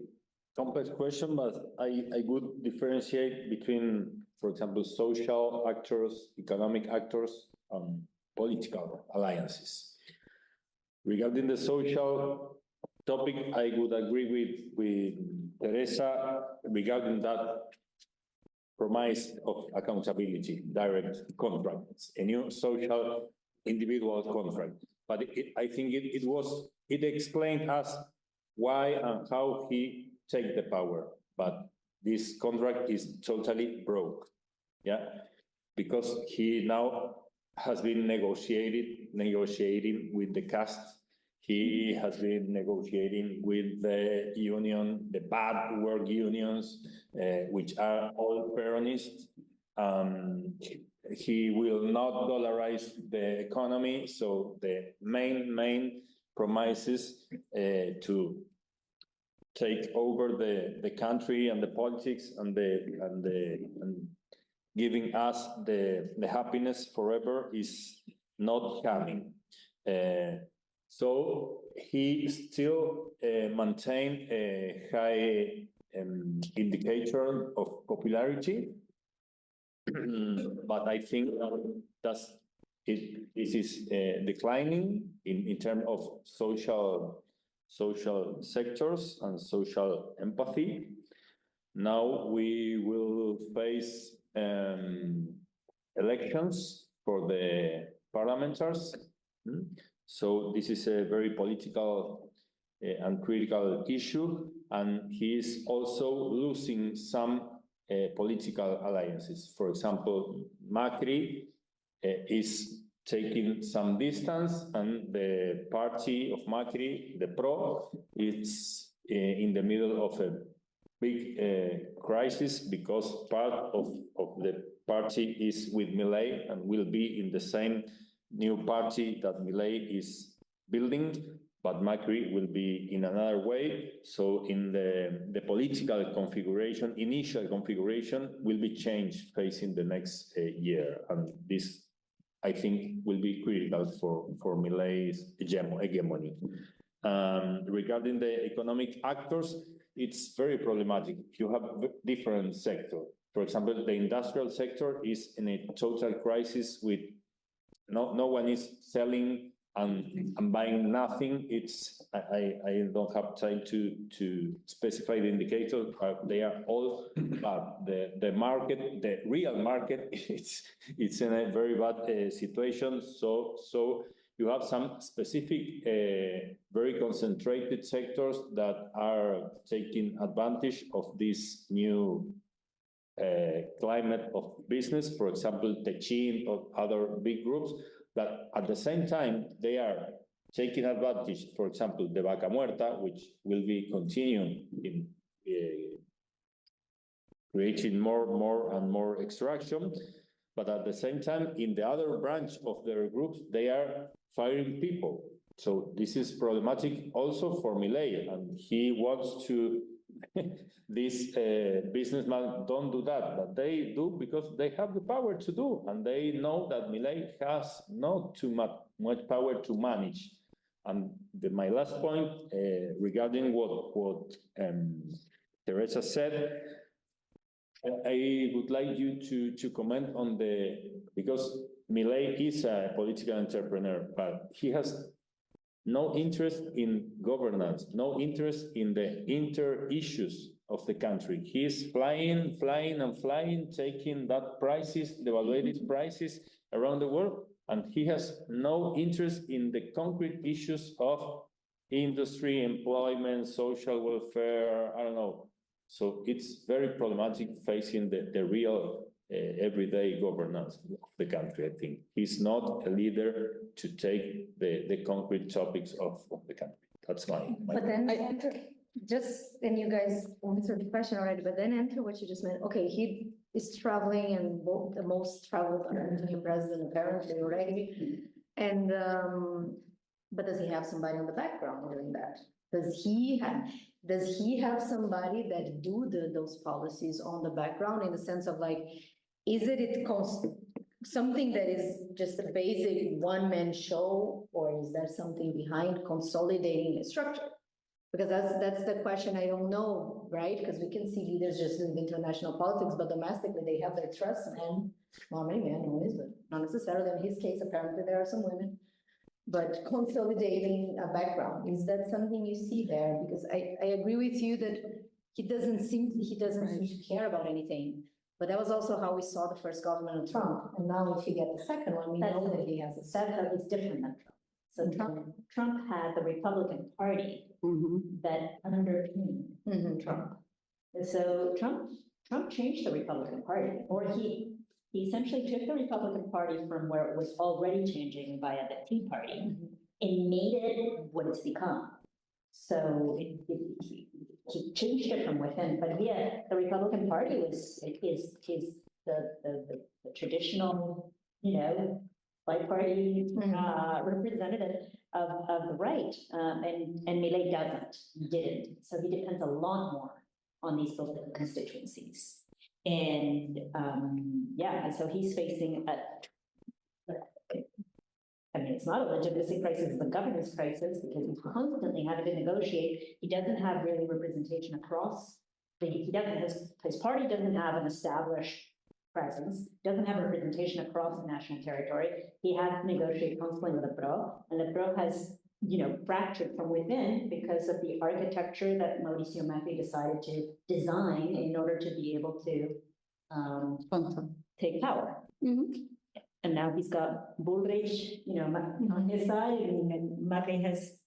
complex question, but I would differentiate between, for example, social actors, economic actors, and political alliances. Regarding the social topic, I would agree with Teresa regarding that promise of accountability, direct contracts, a new social individual contract. But I think it explained us why and how he take the power. But this contract is totally broke, yeah, because he now has been negotiating with the caste. He has been negotiating with the union, the bad work unions, which are all Peronist. He will not dollarize the economy. So the main promises to take over the country and the politics and giving us the happiness forever is not coming. So he still maintain a high indicator of popularity, but I think that's this is declining in terms of social sectors and social empathy. Now we will face elections for the parliamentars. So this is a very political and critical issue, and he is also losing some political alliances. For example, Macri is taking some distance, and the party of Macri, the PRO, is in the middle of a big crisis because part of the party is with Milei and will be in the same new party that Milei is building, but Macri will be in another way. So in the political configuration, initial configuration will be changed facing the next year. And this, I think, will be critical for Milei's hegemony. Regarding the economic actors, it's very problematic. You have different sectors. For example, the industrial sector is in a total crisis with no one is selling and buying nothing. It's I don't have time to specify the indicators. They are all the market, the real market. It's in a very bad situation. So you have some specific, very concentrated sectors that are taking advantage of this new climate of business. For example, Techin or other big groups. That at the same time, they are taking advantage, for example, the Vaca Muerta, which will be continuing in creating more and more extraction. But at the same time, in the other branch of their groups, they are firing people. So this is problematic also for Milei, and he wants to, these businessmen don't do that, but they do because they have the power to do, and they know that Milei has not too much power to manage. And my last point regarding what Teresa said, I would like you to comment on because Milei is a political entrepreneur, but he has no interest in governance, no interest in the inter-issues of the country. He is flying, taking that prices, devaluated prices around the world, and he has no interest in the concrete issues of industry, employment, social welfare, I don't know. So it's very problematic facing the real everyday governance of the country, I think. He's not a leader to take the concrete topics of the country. That's my But then enter, and you guys answered the question already, but then enter what you just meant. Okay, he is traveling and the most traveled Argentinian president apparently already. And, but does he have somebody on the background doing that? Does he have somebody that do those policies on the background in the sense of like, is it something that is just a basic one-man show, or is there something behind consolidating the structure? Because that's the question I don't know, right? Because we can see leaders just in international politics, but domestically they have their trust men, not many men always, but not necessarily. In his case, apparently there are some women. But consolidating a background, is that something you see there? Because I agree with you that he doesn't seem to care about anything. But that was also how we saw the first government of Trump. And now if you get the second one, we know that he has a That is different than Trump. So Trump had the Republican Party that underpinned Trump. And so Trump changed the Republican Party, or he essentially took the Republican Party from where it was already changing via the Tea Party and made it what it's become. So he changed it from within. But yeah, the Republican Party is the traditional, biparty representative of the right, and Milei didn't. So he depends a lot more on these political constituencies. And and so he's facing it's not a legitimacy crisis, it's a governance crisis, because he's constantly having to negotiate. He doesn't have really representation across. His party doesn't have an established presence, doesn't have representation across the national territory. He has to negotiate constantly with the PRO, and the PRO has, fractured from within because of the architecture that Mauricio Macri decided to design in order to be able to take power. And now he's got Bullrich, on his side, and Macri has,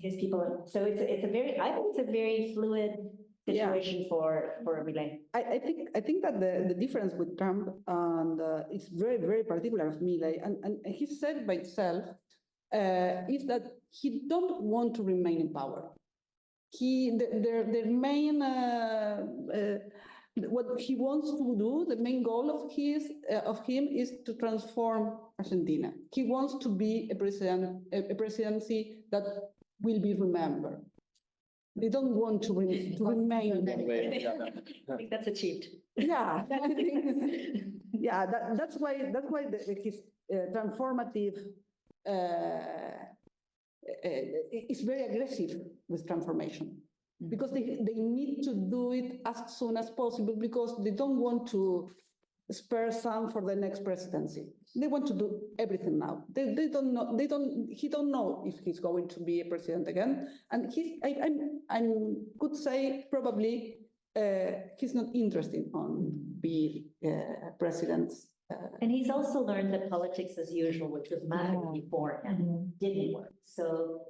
his people. So I think it's a very fluid situation for Milei. I think that the difference with Trump and it's very, very particular of Milei, and he said by itself, is that he don't want to remain in power. Their main what he wants to do, the main goal of him is to transform Argentina. He wants to be a presidency that will be remembered. They don't want to remain. I think that's achieved. Yeah, I think, yeah. That's why his transformative is very aggressive with transformation, because they need to do it as soon as possible, because they don't want to spare some for the next presidency. They want to do everything now. They don't know. He don't know if he's going to be a president again. And I could say probably he's not interested on being president. And he's also learned that politics as usual, which was Macri before him, didn't work. So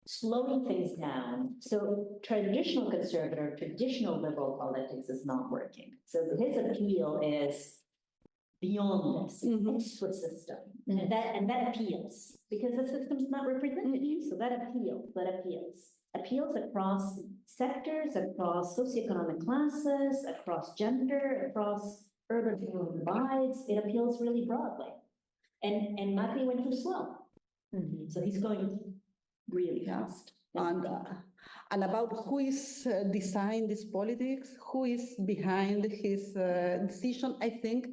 slowing things down. So traditional conservative, traditional liberal politics is not working. So his appeal is beyond this, extra system. And that appeals, because the system's not represented you. So that appeals across sectors, across socioeconomic classes, across gender, across urban rural divides. It appeals really broadly. And Macri went too slow. So he's going really fast. And about who is designing this politics, who is behind his decision, I think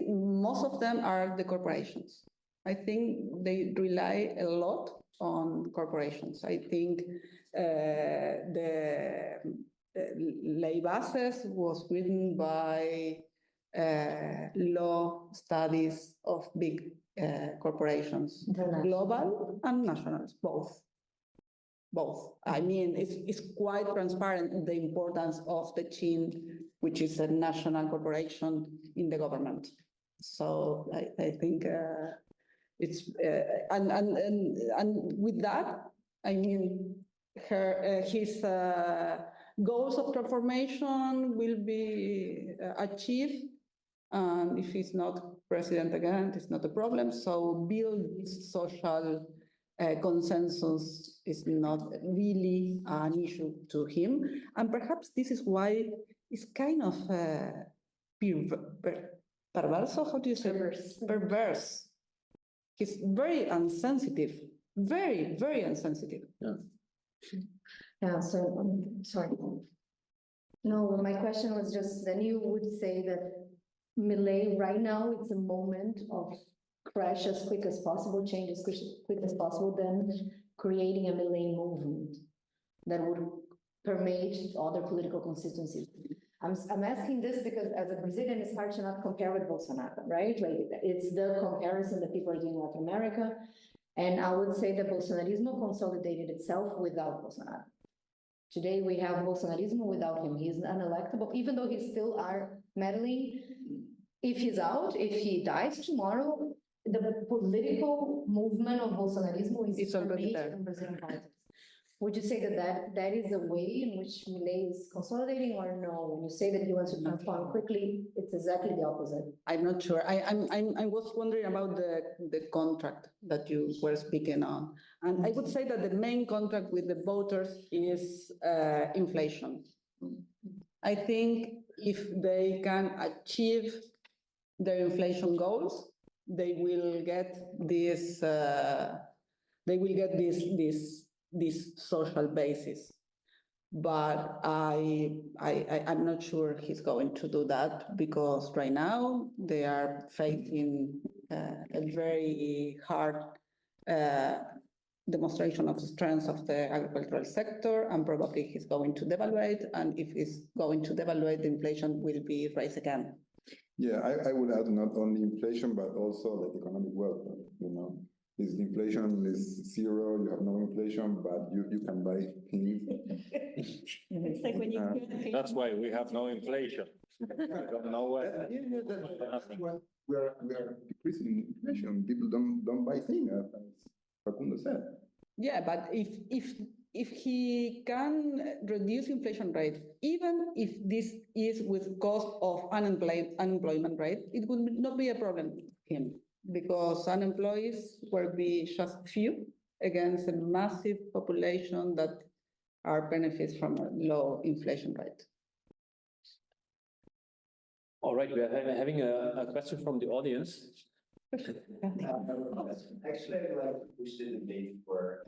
most of them are the corporations. I think they rely a lot on corporations. I think the Ley Bases was written by law studies of big corporations, global and nationals, both. I mean, it's quite transparent the importance of the CHIN, which is a national corporation in the government. So I think it's and with that, I mean, his goals of transformation will be achieved. And if he's not president again, it's not a problem. So build this social consensus is not really an issue to him. And perhaps this is why it's kind of perverse, how do you say? Perverse. He's very insensitive, very, very insensitive. Yeah, so, sorry. No, my question was just, then you would say that Milei, right now, it's a moment of crash as quick as possible, change as quick as possible, then creating a Milei movement that would permeate other political constituencies. I'm asking this because as a Brazilian, it's hard to not compare with Bolsonaro, right? Like, it's the comparison that people are doing in Latin America. And I would say that Bolsonarismo consolidated itself without Bolsonaro. Today we have Bolsonarismo without him. He's unelectable, even though he's still our meddling. If he's out, if he dies tomorrow, the political movement of Bolsonarismo is permeated in Brazilian politics. Would you say that is a way in which Milei is consolidating, or no? When you say that he wants to transform quickly, it's exactly the opposite. I'm not sure. I was wondering about the contract that you were speaking on, and I would say that the main contract with the voters is inflation. I think if they can achieve their inflation goals, they will get this. This social basis, but I'm not sure he's going to do that, because right now they are facing a very hard demonstration of the strength of the agricultural sector, and probably he's going to devaluate, and if he's going to devaluate, the inflation will be raised again. Yeah, I would add not only inflation, but also like economic welfare, you know. Is inflation is zero, you have no inflation, but you can buy things. It's like when you. That's why we have no inflation. We don't know what. We are decreasing inflation. People don't buy things, as Facundo said. Yeah, but if he can reduce inflation rate, even if this is with cost of unemployment rate, it would not be a problem for him, because unemployed will be just few against a massive population that are benefits from a low inflation rate. All right, we are having a question from the audience. Actually, I'd like to push the debate for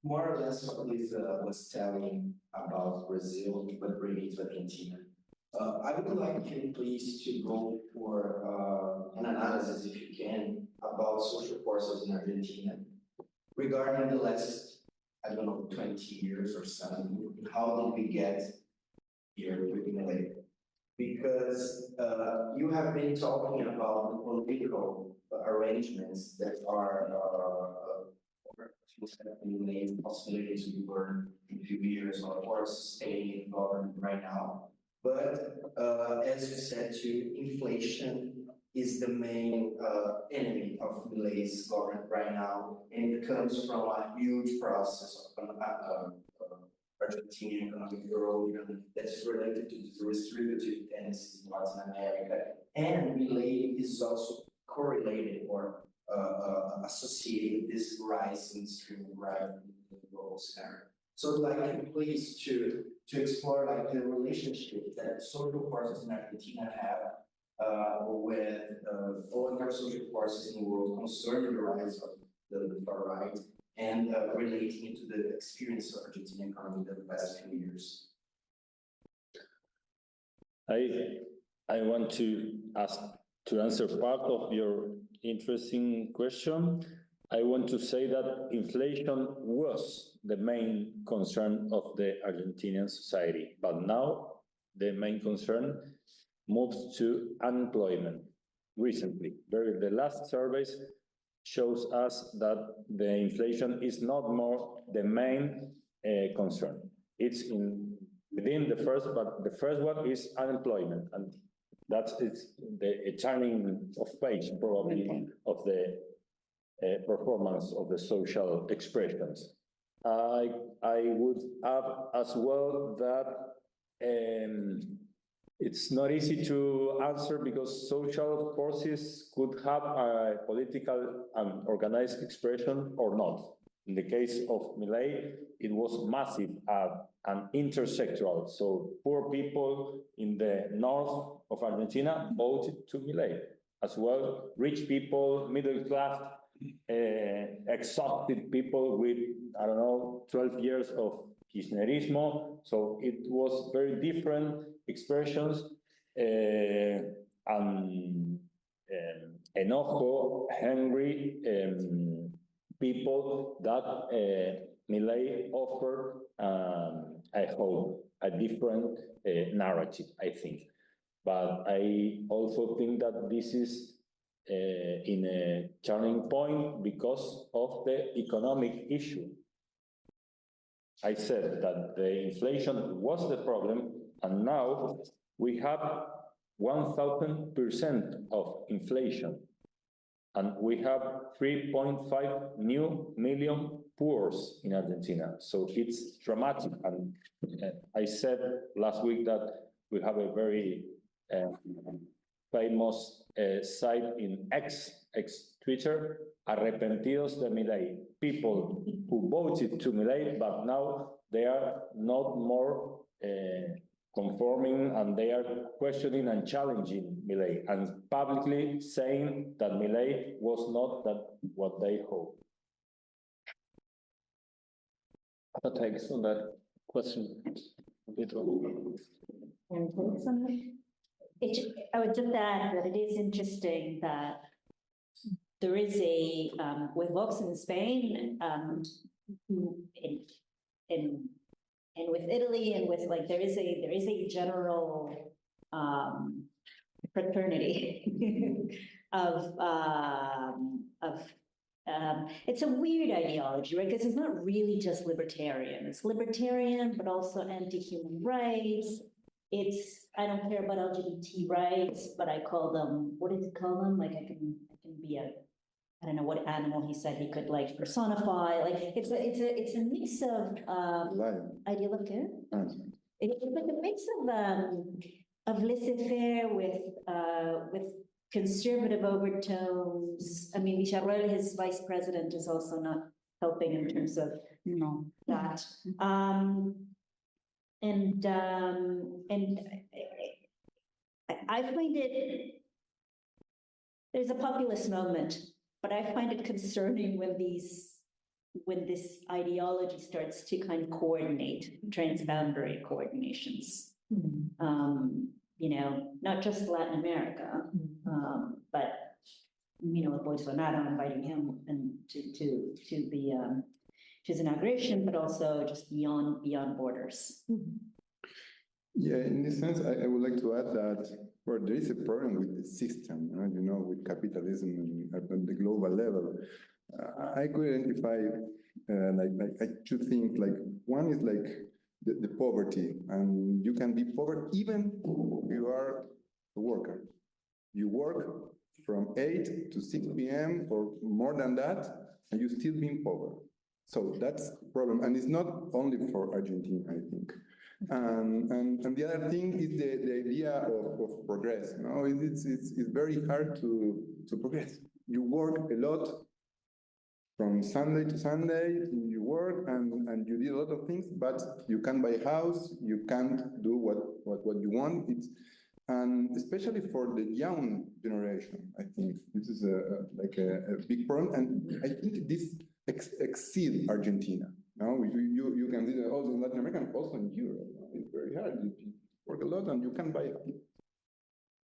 more or less what Lisa was telling about Brazil, but bringing it to Argentina. I would like you please to go for an analysis, if you can, about social forces in Argentina regarding the last, I don't know, 20 years or something. How did we get here with Milei? Because you have been talking about the political arrangements that are Milei possibility to govern in a few years or staying in government right now. But as you said too, inflation is the main enemy of Milei's government right now, and it comes from a huge process of Argentinian economic erosion that is related to the distributive tendencies in Latin America, and Milei is also correlated or associated this rise in stream right in the global scenario. So I'd like you please to explore like the relationship that social forces in Argentina have with all other social forces in the world concerning the rise of the far right and relating it to the experience of Argentinian economy in the past few years. I want to answer part of your interesting question. I want to say that inflation was the main concern of the Argentinian society, but now the main concern moves to unemployment. Recently, the last surveys shows us that the inflation is not more the main concern. It's within the first, but the first one is unemployment, and that's the turning of page probably of the performance of the social expressions. I would add as well that it's not easy to answer because social forces could have a political and organized expression or not. In the case of Milei, it was massive and intersectoral. So poor people in the north of Argentina voted to Milei. As well, rich people, middle class, exhausted people with, I don't know, 12 years of Kirchnerismo. So it was very different expressions and enojo, hungry people that Milei offered, I hope, a different narrative, I think. But I also think that this is in a turning point because of the economic issue. I said that the inflation was the problem, and now we have 1,000% of inflation, and we have 3.5 million poor in Argentina. So it's dramatic. And I said last week that we have a very famous site in ex-Twitter, Arrepentidos de Milei, people who voted to Milei, but now they are not more conforming, and they are questioning and challenging Milei, and publicly saying that Milei was not that what they hoped. Other takes on that question? I would just add that it is interesting that there is a, with Vox in Spain, and with Italy and with like, there is a general fraternity of it's a weird ideology, right? Because it's not really just libertarian. It's libertarian, but also anti-human rights. It's, I don't care about LGBT rights, but I call them, what did he call them? Like I can be a, I don't know what animal he said he could like personify. Like it's a mix of ideal of care. It's like a mix of laissez-faire with conservative overtones. I mean, Javier, his vice president, is also not helping in terms of that. And I find it, there's a populist moment, but I find it concerning when this ideology starts to kind of coordinate transboundary coordinations. You know, not just Latin America, but with Bolsonaro inviting him and to his inauguration, but also just beyond borders. Yeah, in this sense, I would like to add that there is a problem with the system, with capitalism at the global level. I could identify two things. Like one is like the poverty, and you can be poor even if you are a worker. You work from 8 to 6 p.m. or more than that, and you still being poor. So that's a problem, and it's not only for Argentina, I think. And the other thing is the idea of progress. It's very hard to progress. You work a lot from Sunday to Sunday, you work and you do a lot of things, but you can't buy a house, you can't do what you want. And especially for the young generation, I think this is a big problem, and I think this exceeds Argentina. You can see that also in Latin America and also in Europe. It's very hard. You work a lot and you can buy a house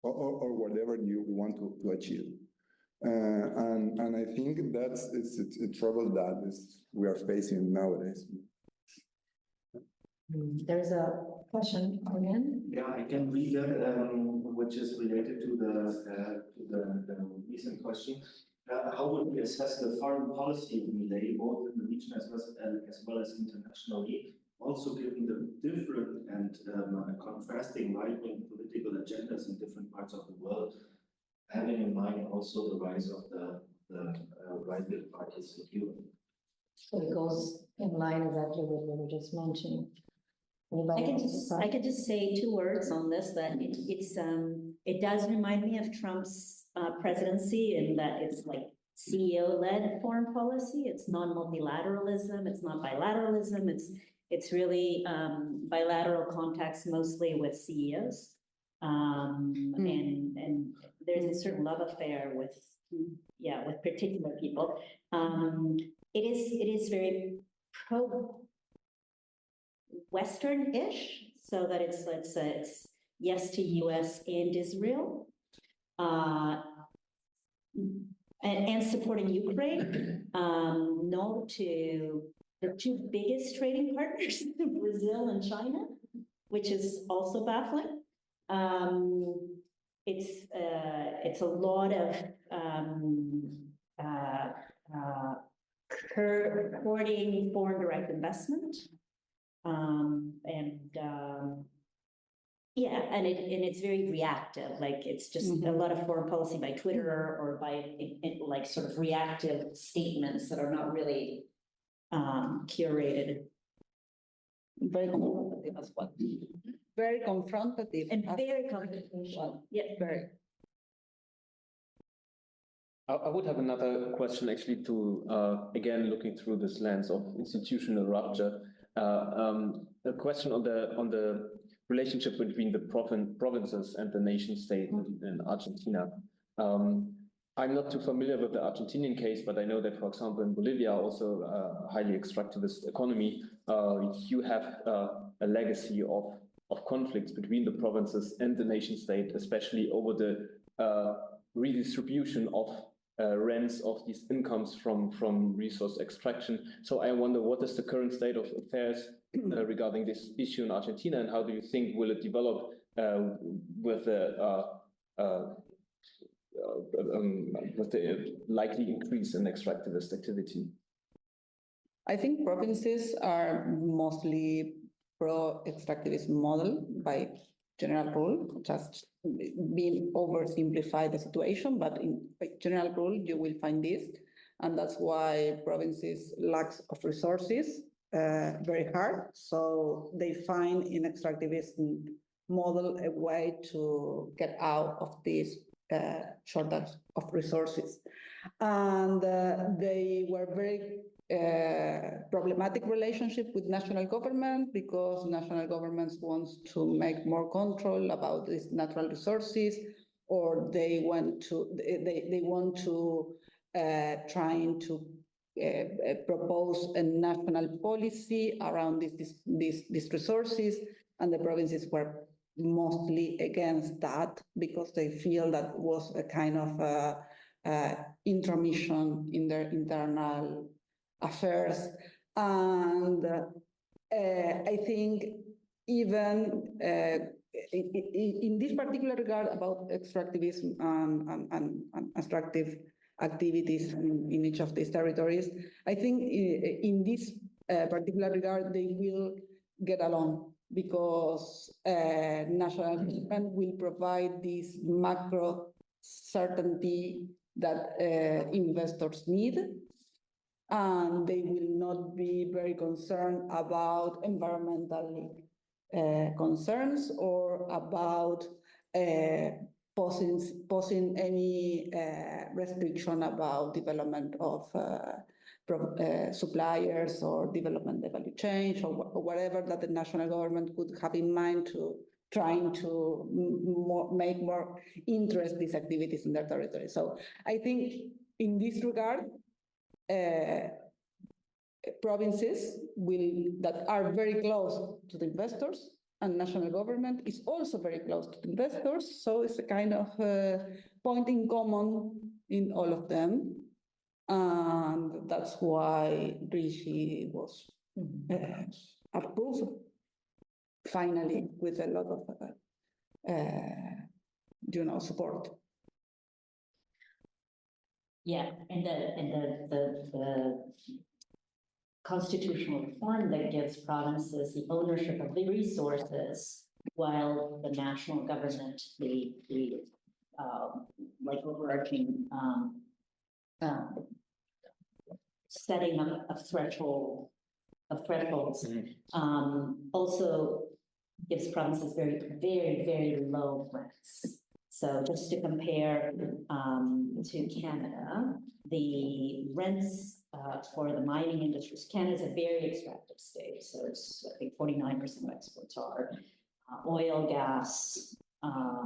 or whatever you want to achieve. And I think it's a trouble that we are facing nowadays. There's a question again. Yeah, I can read that, which is related to the recent question. How would we assess the foreign policy of Milei, both in the region as well as internationally, also given the different and contrasting right-wing political agendas in different parts of the world, having in mind also the rise of the right-wing parties in Europe? So it goes in line exactly with what we were just mentioning. I could just say 2 words on this, that it does remind me of Trump's presidency in that it's like CEO-led foreign policy. It's non-multilateralism. It's not bilateralism. It's really bilateral contacts mostly with CEOs. And there's a certain love affair with particular people. It is very pro-Western-ish, so that it's yes to US and Israel, and supporting Ukraine, no to the 2 biggest trading partners, Brazil and China, which is also baffling. It's a lot of courting foreign direct investment, and it's very reactive. Like it's just a lot of foreign policy by Twitter or by like sort of reactive statements that are not really curated. Very confrontative as well. Very confrontative. And very confrontational. Yeah, very. I would have another question actually to, again, looking through this lens of institutional rupture, a question on the relationship between the provinces and the nation state in Argentina. I'm not too familiar with the Argentinian case, but I know that, for example, in Bolivia, also a highly extractivist economy, you have a legacy of conflicts between the provinces and the nation state, especially over the redistribution of rents of these incomes from resource extraction. So I wonder, what is the current state of affairs regarding this issue in Argentina, and how do you think will it develop with the likely increase in extractivist activity? I think provinces are mostly pro-extractivist model by general rule, just being oversimplified the situation, but by general rule, you will find this. And that's why provinces lack of resources very hard. So they find in extractivist model a way to get out of this shortage of resources. And they were very problematic relationship with national government, because national governments wants to make more control about these natural resources, or they want to trying to propose a national policy around these resources, and the provinces were mostly against that because they feel that was a kind of intromission in their internal affairs. And I think even in this particular regard about extractivism and extractive activities in each of these territories, I think in this particular regard they will get along, because national government will provide this macro certainty that investors need, and they will not be very concerned about environmental concerns or about posing any restriction about development of suppliers or development of value chain or whatever that the national government could have in mind to trying to make more interest these activities in their territory. So I think in this regard, provinces that are very close to the investors, and national government is also very close to the investors. So it's a kind of point in common in all of them. And that's why Rishi was approved finally with a lot of support. Yeah, and the constitutional reform that gives provinces the ownership of the resources, while the national government, the like overarching setting up of thresholds, also gives provinces very, very, very low rents. So just to compare to Canada, the rents for the mining industries, Canada is a very extractive state. So it's, I think, 49% of exports are oil, gas,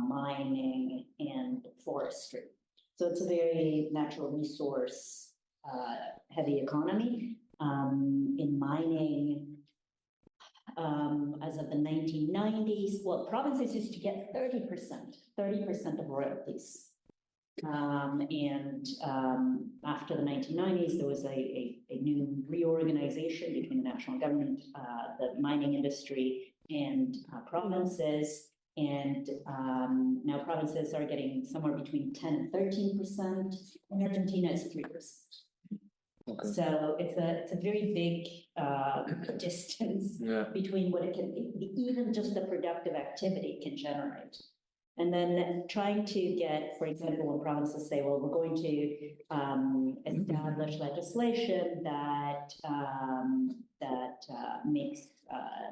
mining, and forestry. So it's a very natural resource heavy economy. In mining, as of the 1990s, well, provinces used to get 30% of royalties. After the 1990s, there was a new reorganization between the national government, the mining industry, and provinces. And now provinces are getting somewhere between 10 and 13%. In Argentina, it's 3%. Okay. So it's a very big distance between what it can be, even just the productive activity can generate. And then trying to get, for example, when provinces say, well, we're going to establish legislation that makes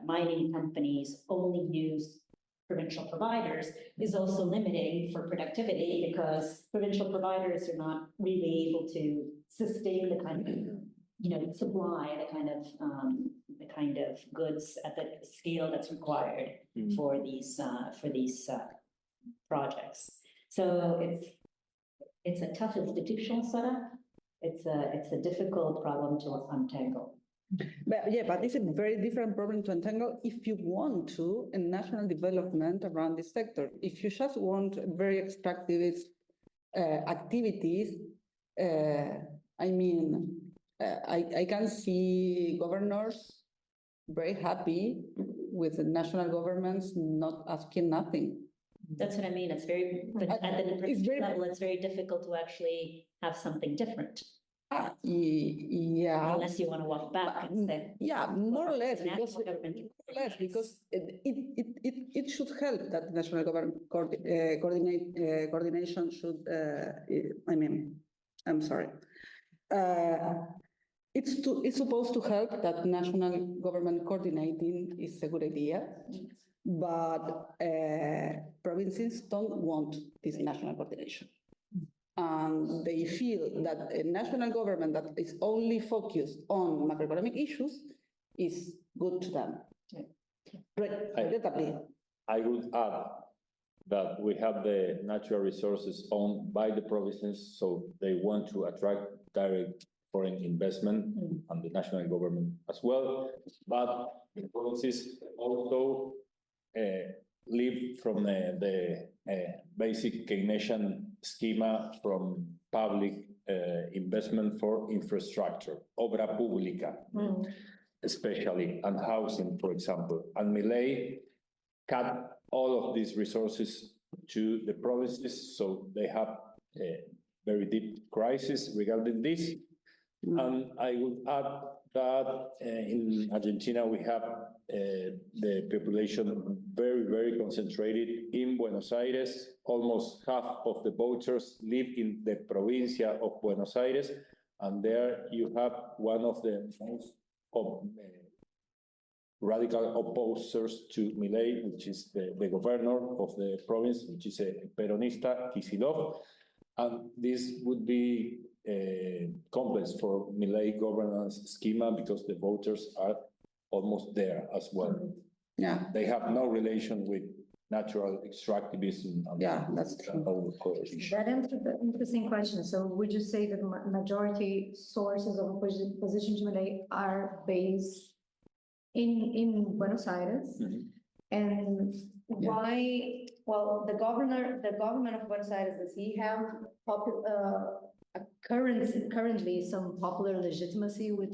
mining companies only use provincial providers, is also limiting for productivity, because provincial providers are not really able to sustain the kind of, supply the kind of goods at the scale that's required for these projects. So it's a tough institutional setup. It's a difficult problem to untangle. But it's a very different problem to untangle if you want a national development around this sector. If you just want very extractivist activities, I mean, I can see governors very happy with the national governments not asking nothing. That's what I mean. It's very, but at the It's very- level, it's very difficult to actually have something different. Yeah. Unless you want to walk back and say. Yeah, more or less, the because national government can because it should help that national government coordination should. I mean, I'm sorry. It's supposed to help that national government coordinating is a good idea, but provinces don't want this national coordination. And they feel that a national government that is only focused on macroeconomic issues is good to them. Regrettably. I would add that we have the natural resources owned by the provinces, so they want to attract direct foreign investment and the national government as well. But the provinces also live from the basic Keynesian schema from public investment for infrastructure, obra pública, especially, and housing, for example. And Milei cut all of these resources to the provinces, so they have a very deep crisis regarding this. And I would add that in Argentina, we have the population very, very concentrated in Buenos Aires. Almost half of the voters live in the provincia of Buenos Aires, and there you have one of the most radical opposers to Milei, which is the governor of the province, which is a Peronista, Kicillof. And this would be complex for Milei governance schema because the voters are almost there as well. Yeah, They have no relation with natural extractivism. And yeah, that's true. That answers the interesting question. So would you say that majority sources of opposition to Milei are based in Buenos Aires? And why? Well, the government of Buenos Aires, does he have currently some popular legitimacy with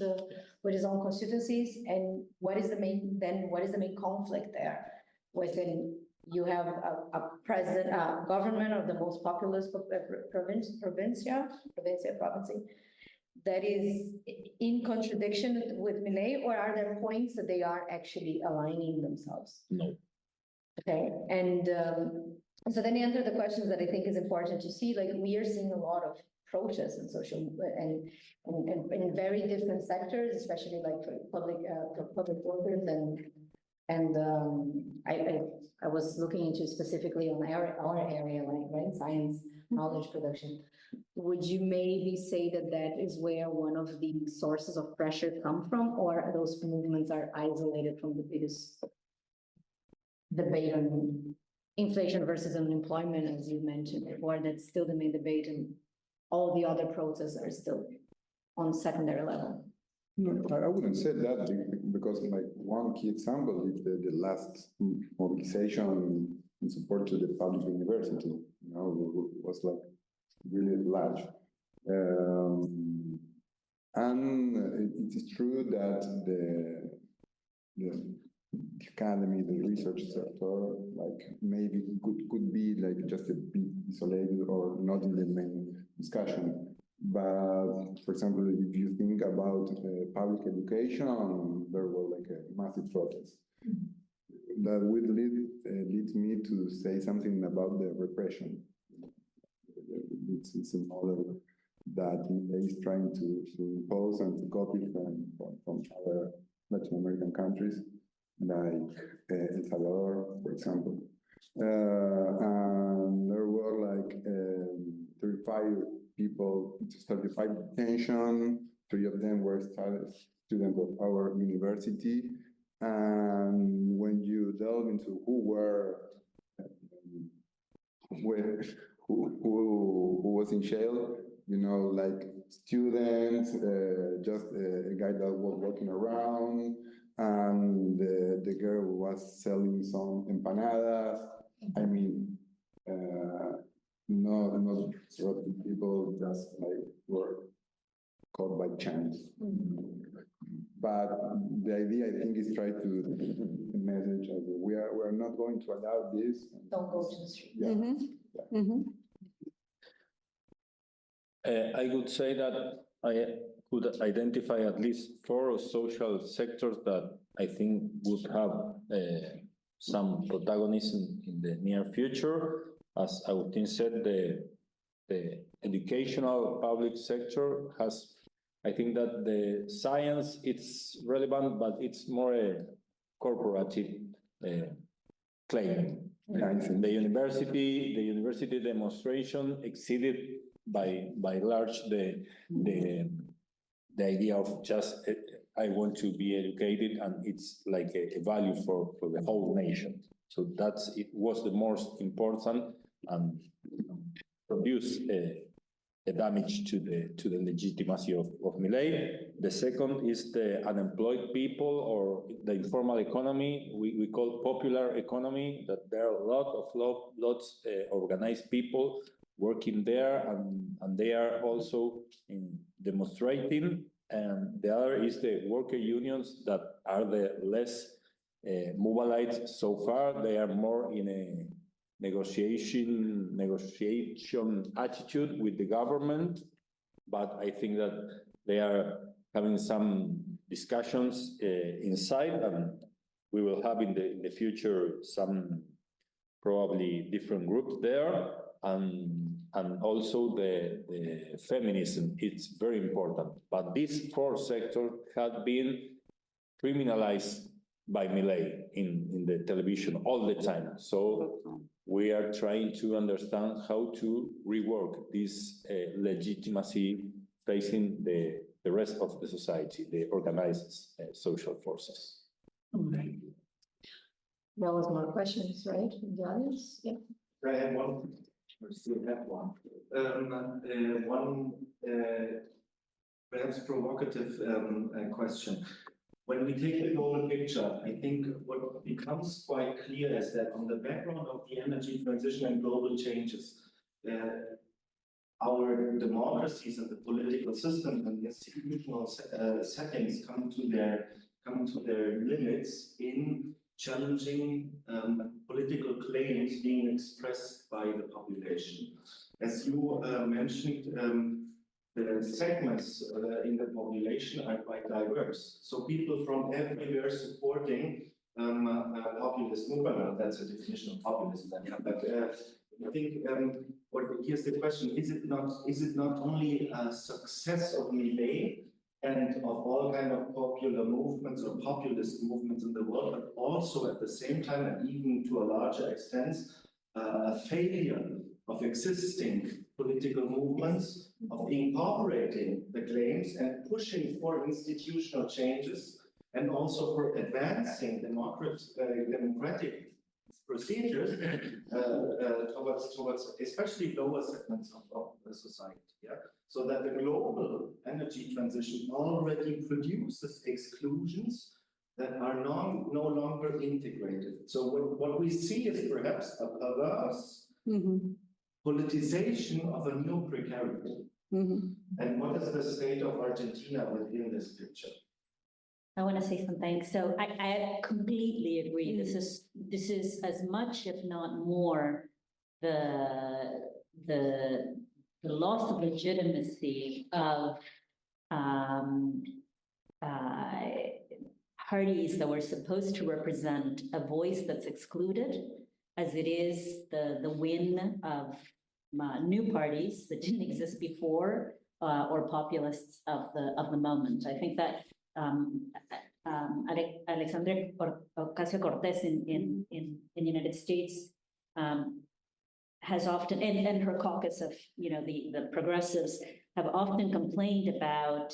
his own constituencies? And what is the main conflict there? Within you have a government of the most populous province that is in contradiction with Milei, or are there points that they are actually aligning themselves? No. Okay, and so then you enter the questions that I think is important to see. Like we are seeing a lot of protests and social and in very different sectors, especially like for public workers and I was looking into specifically on our area, like right, science, knowledge production. Would you maybe say that that is where one of the sources of pressure come from, or those movements are isolated from the biggest debate on inflation versus unemployment, as you mentioned before? That's still the main debate, and all the other protests are still on secondary level. No, I wouldn't say that because like one key example is the last mobilization in support to the public university, you know, was like really large. And it is true that the academy, the research sector, like maybe could be like just a bit isolated or not in the main discussion. But for example, if you think about public education, there were like a massive protest. That would lead me to say something about the repression. It's a model that is trying to impose and to copy from other Latin American countries, like El Salvador, for example. And there were like 35 people, 35 detention. 3 of them were students of our university. And when you delve into who was in jail, you know, like students, just a guy that was walking around, and the girl was selling some empanadas. I mean, not people just like were caught by chance. But the idea, I think, is try to message as we are not going to allow this. Don't go to the street. Yeah. I would say that I could identify at least 4 social sectors that I think would have some protagonism in the near future. As Agustin said, the educational public sector has, I think that the science, it's relevant, but it's more a corporative claim. The university demonstration exceeded by large the idea of just I want to be educated, and it's like a value for the whole nation. So it was the most important and produced a damage to the legitimacy of Milei. The second is the unemployed people or the informal economy. We call popular economy, that there are lots organized people working there, and they are also demonstrating. And the other is the worker unions that are the less mobilized so far. They are more in a negotiation attitude with the government, but I think that they are having some discussions inside, and we will have in the future some probably different groups there, and also the feminism. It's very important, but these 4 sectors have been criminalized by Milei in the television all the time. So we are trying to understand how to rework this legitimacy facing the rest of the society, the organized social forces. There was more questions, right, from the audience? Yeah. I have one. We still have one. Perhaps provocative question. When we take the global picture, I think what becomes quite clear is that on the background of the energy transition and global changes, our democracies and the political system and the institutional settings come to their limits in challenging political claims being expressed by the population. As you mentioned, the segments in the population are quite diverse. So people from everywhere supporting populist movement. That's a definition of populism. But I think here's the question: is it not only a success of Milei and of all kind of popular movements or populist movements in the world, but also at the same time, and even to a larger extent, a failure of existing political movements, of incorporating the claims and pushing for institutional changes, and also for advancing democratic procedures towards especially lower segments of the society. Yeah? So that the global energy transition already produces exclusions that are no longer integrated. So what we see is perhaps a perverse politicization of a new precarity. And what is the state of Argentina within this picture? I want to say something. So I completely agree. This is as much, if not more, the loss of legitimacy of parties that were supposed to represent a voice that's excluded, as it is the win of new parties that didn't exist before, or populists of the moment. I think that Alexandria Ocasio-Cortez in the United States has often, and her caucus of the progressives have often complained about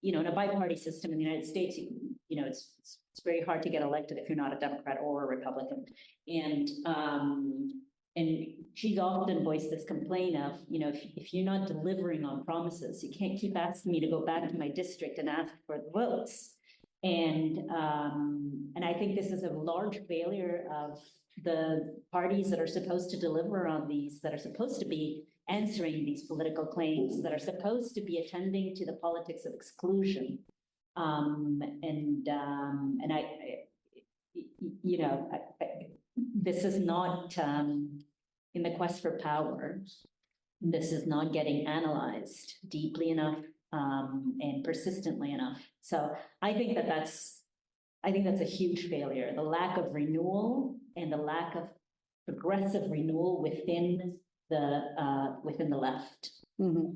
in a bi-party system in the United States, it's very hard to get elected if you're not a Democrat or a Republican, and she's often voiced this complaint of, if you're not delivering on promises, you can't keep asking me to go back to my district and ask for the votes. And I think this is a large failure of the parties that are supposed to deliver on these, that are supposed to be answering these political claims that are supposed to be attending to the politics of exclusion. This is not in the quest for power. This is not getting analyzed deeply enough and persistently enough. So I think that's a huge failure. The lack of renewal and the lack of progressive renewal within the left. Mm-hmm.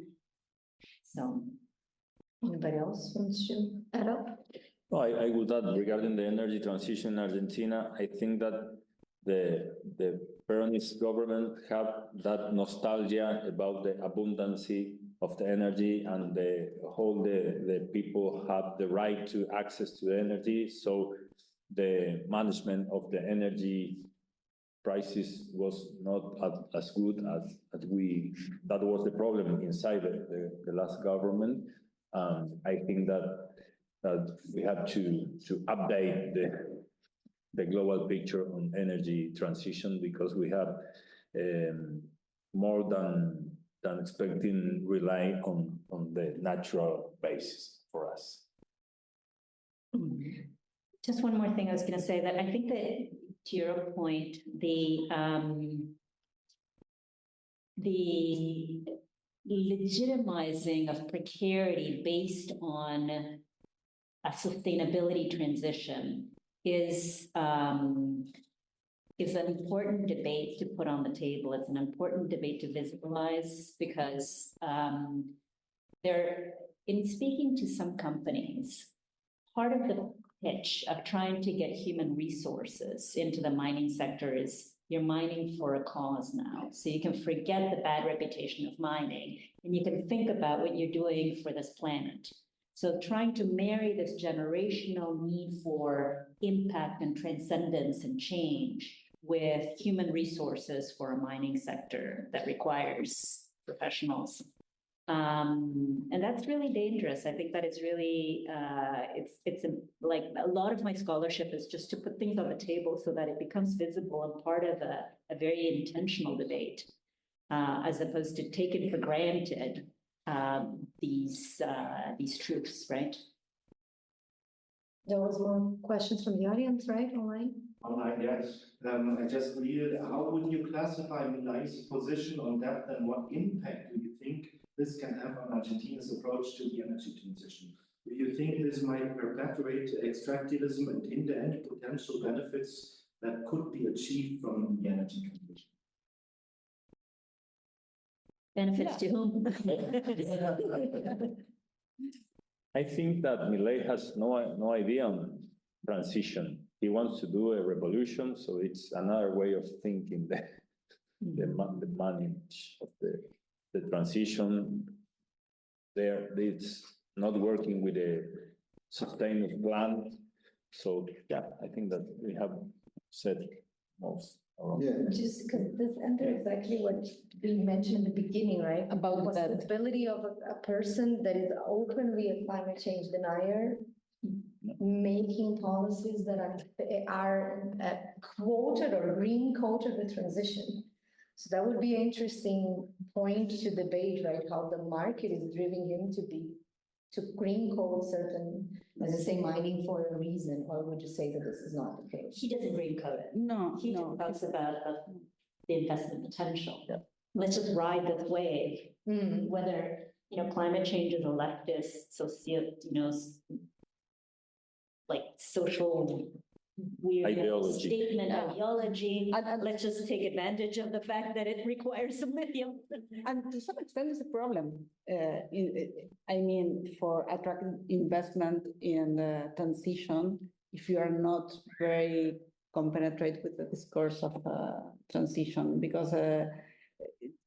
So, Anybody else wants to add up? No, I would add regarding the energy transition in Argentina, I think that the Peronist government have that nostalgia about the abundancy of the energy and the people have the right to access to the energy. So the management of the energy prices was not as good as that was the problem inside the last government. I think that we have to update the global picture on energy transition because we have more than expecting rely on the natural basis for us. just one more thing I was going to say, that I think that to your point, the legitimizing of precarity based on a sustainability transition is an important debate to put on the table. It's an important debate to visualize because in speaking to some companies, part of the pitch of trying to get human resources into the mining sector is you're mining for a cause now. So you can forget the bad reputation of mining and you can think about what you're doing for this planet. So trying to marry this generational need for impact and transcendence and change with human resources for a mining sector that requires professionals. And that's really dangerous. I think that it's really, like a lot of my scholarship is just to put things on the table so that it becomes visible and part of a very intentional debate, as opposed to taking for granted these truths, right? There was more questions from the audience, right, online? Online, yes. I just read, how would you classify Milei's position on that, and what impact do you think this can have on Argentina's approach to the energy transition? Do you think this might perpetuate extractivism and hinder any potential benefits that could be achieved from the energy transition? Benefits to whom? I think that Milei has no idea on transition. He wants to do a revolution, so it's another way of thinking the manage of the transition. There, it's not working with a sustainable plan. So yeah, I think that we have said most. Yeah. Just because this enters exactly what we mentioned in the beginning, right? About the possibility of a person that is openly a climate change denier making policies that are quoted or green coated with transition. So that would be an interesting point to debate, right? How the market is driving him to green code certain, as I say, mining for a reason, or would you say that this is not the case? He doesn't green code it. No, He no. talks about the investment potential. Yeah. Let's just ride this wave. Whether climate change is a leftist, like social weird Ideology. statement, ideology. And let's just take advantage of the fact that it requires some lithium. And to some extent, it's a problem. For attracting investment in transition, if you are not very compenetrate with the discourse of transition, because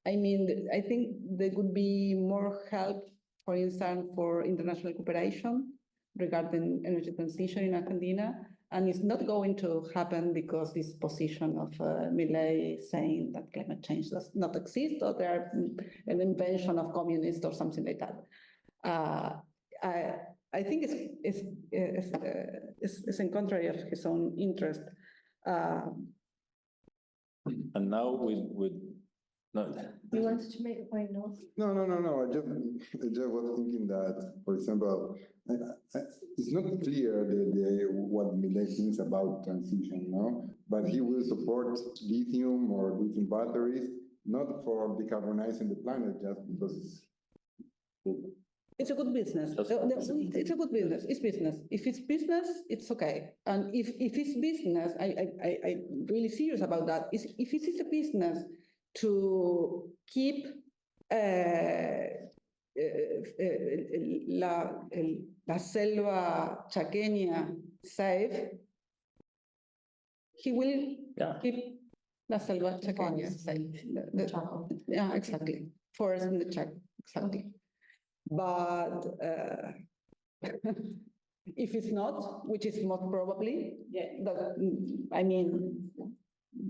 I think there could be more help, for instance, for international cooperation regarding energy transition in Argentina. And it's not going to happen because this position of Milei saying that climate change does not exist, or there an invention of communists or something like that. I think it's in contrary of his own interest. And now with No. You wanted to make a point, no? No. I just was thinking that, for example, it's not clear what Milei thinks about transition, no? But he will support lithium or lithium batteries, not for decarbonizing the planet, just because It's a good business. It's a good business. It's business. If it's business, it's okay. And if it's business, I really serious about that. If it is a business to keep la selva chaqueña safe, he will keep la selva chaqueña safe. Yeah, exactly. Forest in the Chaco, exactly. But if it's not, which is most probably, I mean,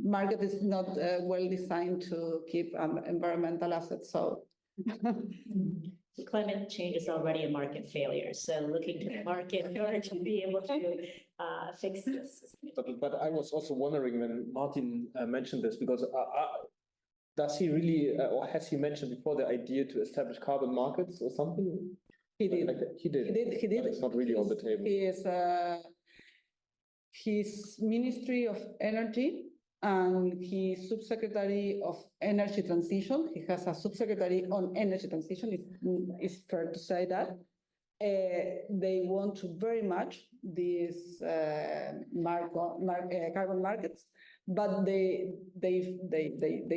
market is not well designed to keep environmental assets. So climate change is already a market failure. So looking to the market in order to be able to fix this. But I was also wondering when Martin mentioned this, because does he really, or has he mentioned before the idea to establish carbon markets or something? He did. He did. But it's not really on the table. He is his Ministry of Energy, and he's Subsecretary of Energy Transition. He has a Subsecretary on Energy Transition. It's fair to say that. They want to very much these carbon markets, but they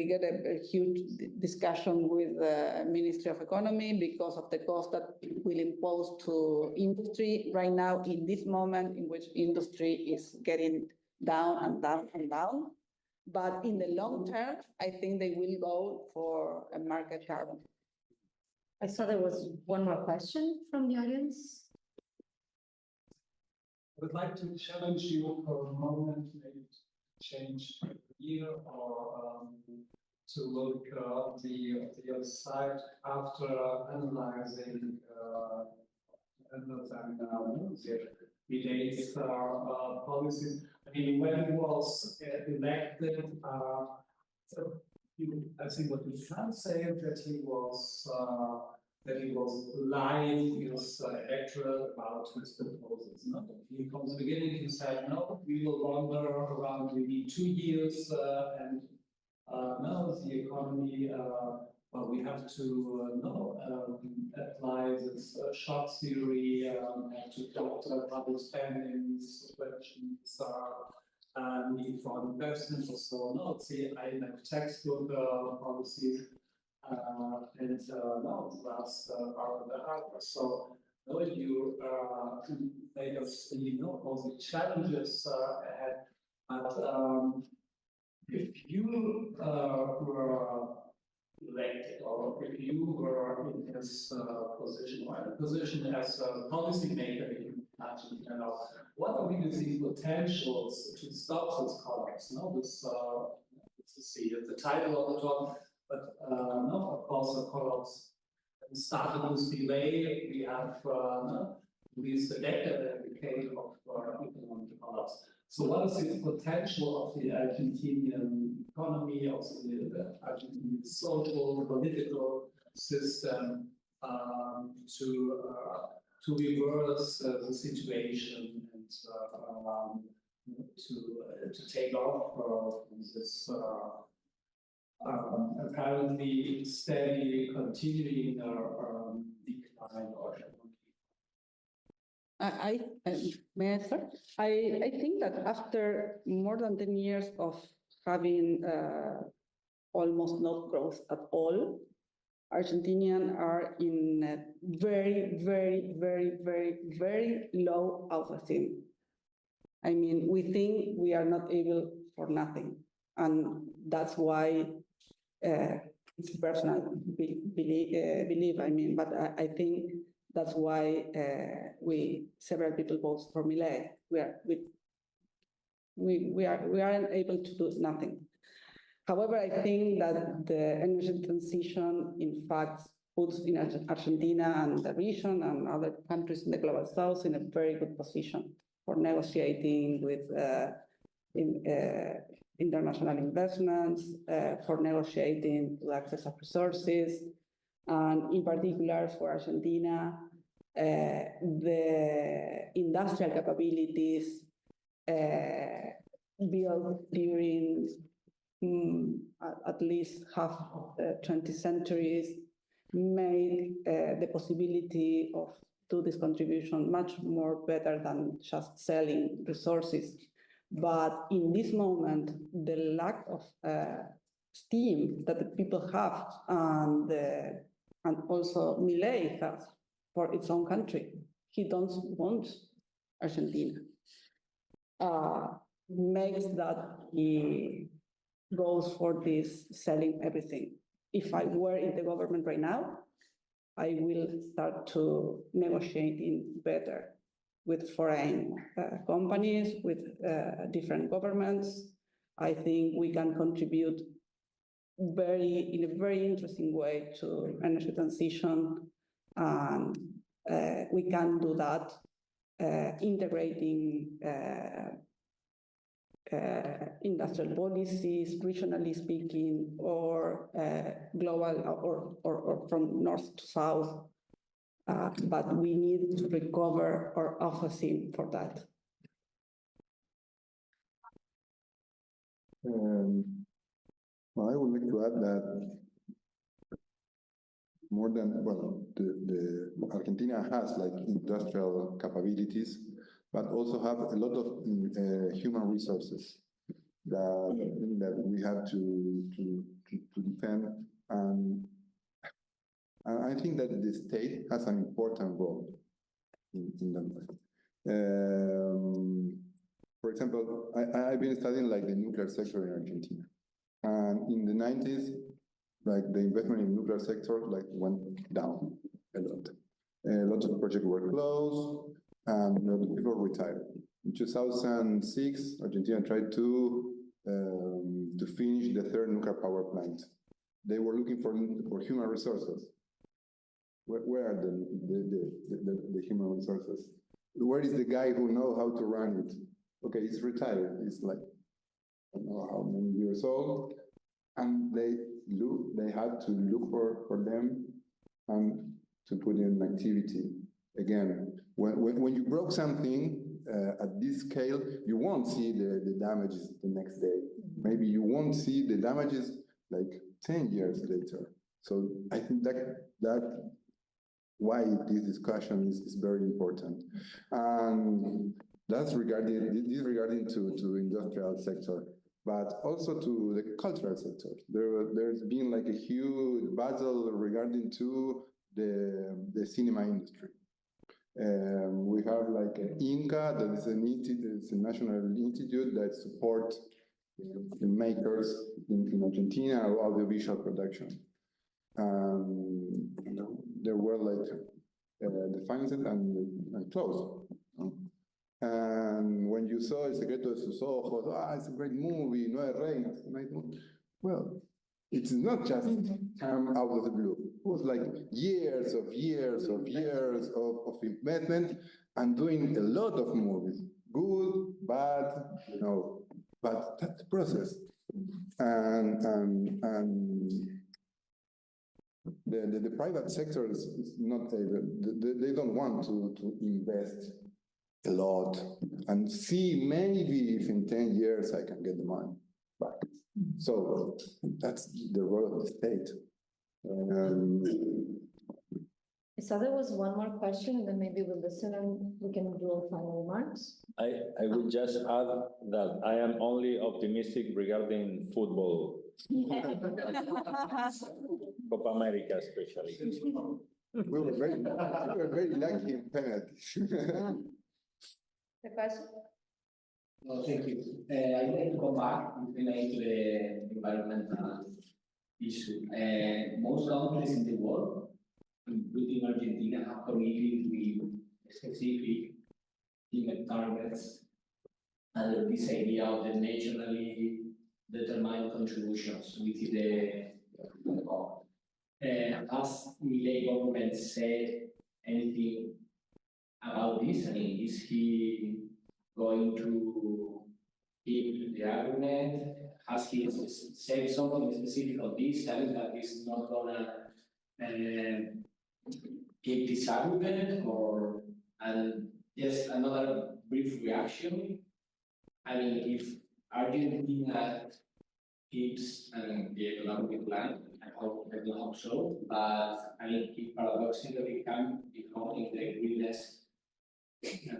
get a huge discussion with the Ministry of Economy because of the cost that it will impose to industry right now in this moment in which industry is getting down and down and down. But in the long term, I think they will go for a market carbon. I saw there was one more question from the audience. I would like to challenge you for a moment, maybe to change gear or to look at the other side after analyzing Milei's policies. I mean, when he was elected, I think what you can say is that he was lying his electorate about his proposals. No? From the beginning, he said, no, we will wander around, we need 2 years, and now the economy, well, we have to apply this shock theory, have to talk public spending, questions, need for investments or so on. No, it's the IMF textbook policies. And no, that's part of the hardware. So, you make us see all the challenges ahead. But if you were elected, or if you were in this position, or in a position as a policymaker in Argentina, what are really the potentials to stop this collapse? No, this the title of the talk. But no, of course, the collapse started with Milei. We have at least a decade of economic collapse. So, what is the potential of the Argentinian economy, also the Argentinian social, political system to reverse the situation and to take off from this? Apparently steady, continuing decline or may I start? I think that after more than 10 years of having almost no growth at all, Argentinians are in a very, very, very, very, very low autoesteem. I mean, we think we are not able for nothing. And that's why it's personal belief, I mean, but I think that's why several people vote for Milei. We aren't able to do nothing. However, I think that the energy transition, in fact, puts in Argentina and the region and other countries in the global south in a very good position for negotiating with in, international investments, for negotiating the access of resources, and in particular for Argentina, the industrial capabilities built during at least half of the 20th centuries made the possibility of do this contribution much more better than just selling resources. But in this moment, the lack of steam that the people have and also Milei has for its own country, he don't want Argentina. Makes that he goes for this selling everything. If I were in the government right now, I will start to negotiating better with foreign companies, with different governments. I think we can contribute in a very interesting way to energy transition, and we can do that integrating industrial policies, regionally speaking, or global, or from north to south. But we need to recover our autosym for that. Well, I would like to add that more than, well, the Argentina has like industrial capabilities, but also have a lot of human resources that we have to defend. And I think that the state has an important role in that. For example, I've been studying like the nuclear sector in Argentina. And in the 90s, like the investment in nuclear sector like went down a lot. A lot of projects were closed, and a lot of people retired. In 2006, Argentina tried to finish the third nuclear power plant. They were looking for human resources. Where are the human resources? Where is the guy who knows how to run it? Okay, he's retired. He's like, I don't know how many years old, and they had to look for them and to put in activity. Again, when you broke something at this scale, you won't see the damages the next day. Maybe you won't see the damages like 10 years later. So I think that why this discussion is very important. And that's regarding to industrial sector, but also to the cultural sector. There's been like a huge battle regarding to the cinema industry. We have like INCA, that is it's a national institute that supports the makers in Argentina of audiovisual production. There were like the finances and closed. And when you saw El Secreto de sus Ojos, it's a great movie, Nueve Reinas, a nice movie. Well, it's not just come out of the blue. It was like years of investment and doing a lot of movies, good, bad, but that's the process. And the private sector is not able, they don't want to invest a lot and see maybe if in 10 years I can get the money back. So that's the role of the state. So there was one more question, and then maybe we'll listen and we can do our final remarks. I would just add that I am only optimistic regarding football. Copa America especially. We were very lucky in penalties. The question? No, thank you. I'd like to come back related to the environmental issue. Most countries in the world, including Argentina, have committed with specific climate targets under this idea of the nationally determined contributions within the government. Has Milei government said anything about this? I mean, is he going to keep the agreement? Has he said something specific on this, telling that he's not gonna keep this agreement? Or, and just another brief reaction. I mean, if Argentina keeps the economic plan, I don't hope so, but I mean, if paradoxically can become in the greenest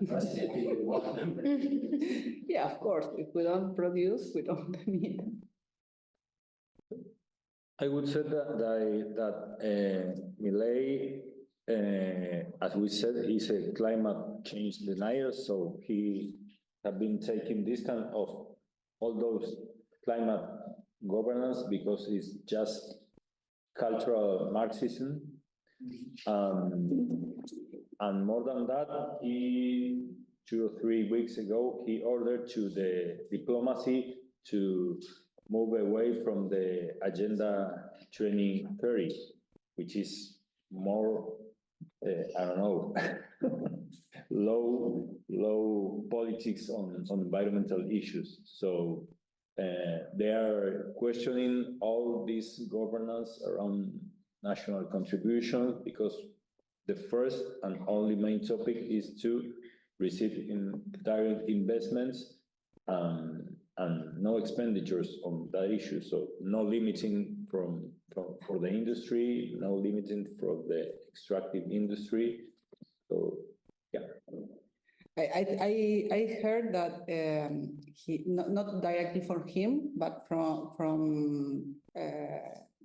president in the world. Yeah, of course. If we don't produce, we don't emit. I would say that Milei, as we said, is a climate change denier, so he has been taking distance of all those climate governance because it's just cultural Marxism. And more than that, 2 or 3 weeks ago, he ordered to the diplomacy to move away from the Agenda 2030, which is more, I don't know, low politics on environmental issues. So they are questioning all this governance around national contributions because the first and only main topic is to receive direct investments and no expenditures on that issue. So no limiting for the industry, no limiting for the extractive industry. So yeah. I heard that he not directly from him, but from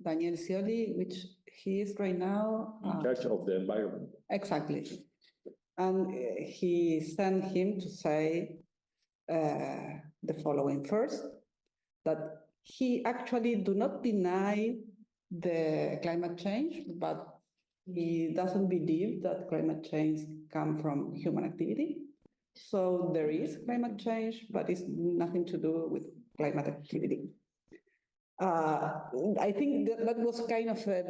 Daniel Scioli, which he is right now In charge of the environment. Exactly, and he sent him to say the following: first, that he actually do not deny the climate change, but he doesn't believe that climate change comes from human activity. So there is climate change, but it's nothing to do with climate activity. I think that was kind of a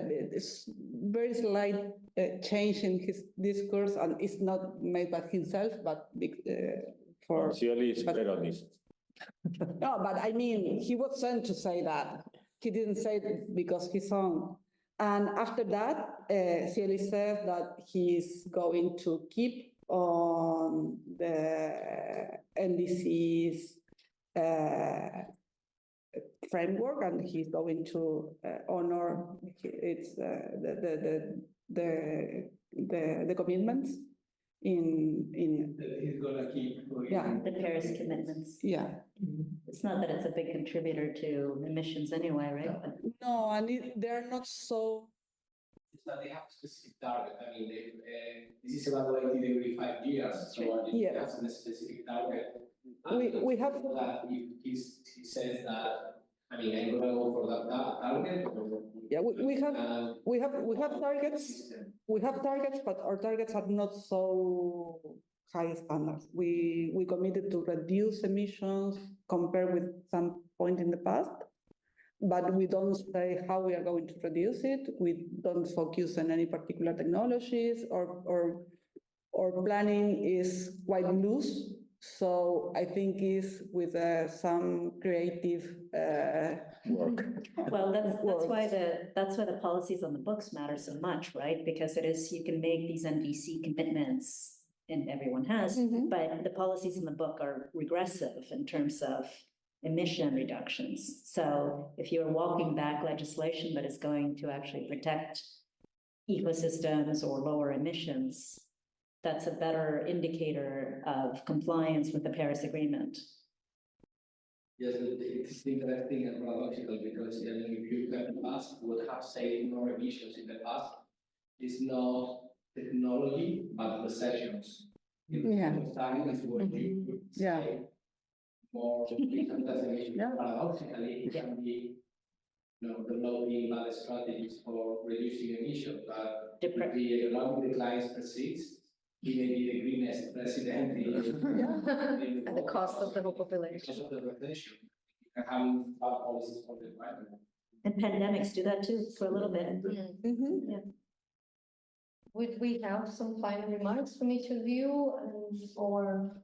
very slight change in his discourse, and it's not made by himself, but for... Scioli is peronist. No, but I mean, he was sent to say that. He didn't say it because he's on. And after that, Scioli says that he's going to keep on the NDC's framework, and he's going to honor its the commitments in He's gonna keep going. Yeah. The Paris commitments. yeah. It's not that it's a big contributor to emissions anyway, right? But No, and they're not so. It's that they have a specific target. I mean, this is evaluated every 5 years, so Yeah. it has a specific target. We have that if he says that. I mean, I'm gonna go for that target. Yeah, we have targets. We have targets, but our targets are not so high standards. We committed to reduce emissions compared with some point in the past, but we don't say how we are going to reduce it. We don't focus on any particular technologies, or planning is quite loose. So I think is with some creative work. well, that's why the policies on the books matter so much, right? Because it is, you can make these NDC commitments, and everyone has, but the policies in the book are regressive in terms of emission reductions. So if you're walking back legislation, but it's going to actually protect ecosystems or lower emissions, that's a better indicator of compliance with the Paris Agreement. Yes, it's interesting and paradoxical because I mean, if you look at the past, we would have said more emissions in the past. It's not technology, but recessions. Yeah. Time is what you would say more emissions. Paradoxically, it can be developing other strategies for reducing emissions, but if the economic decline persists, he may be the greenest president in At the cost of the whole population. because of the recession. And having policies for the environment. And pandemics do that too for a little bit. Yeah. Would we have some final remarks from each of you, or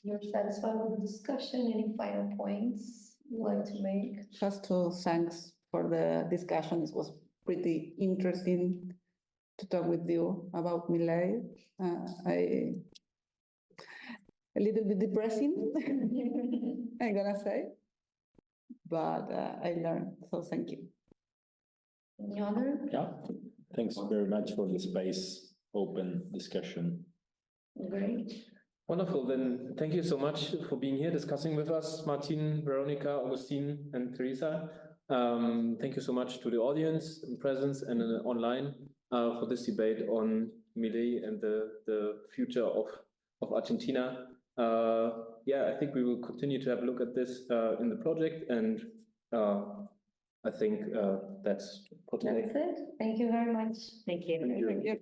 You're satisfied with the discussion? Any final points you'd like to make? Just to thanks for the discussion. It was pretty interesting to talk with you about Milei. A little bit depressing, I'm gonna say, but I learned, so thank you. Any other? Yeah, thanks very much for the space, open discussion. Great. Wonderful. Then thank you so much for being here discussing with us, Martin, Veronica, Augustine, and Teresa. Thank you so much to the audience in presence and online for this debate on Milei and the future of Argentina. Yeah, I think we will continue to have a look at this in the project, and I think that's for today. That's it. Thank you very much. Thank you. Thank you. Thank you.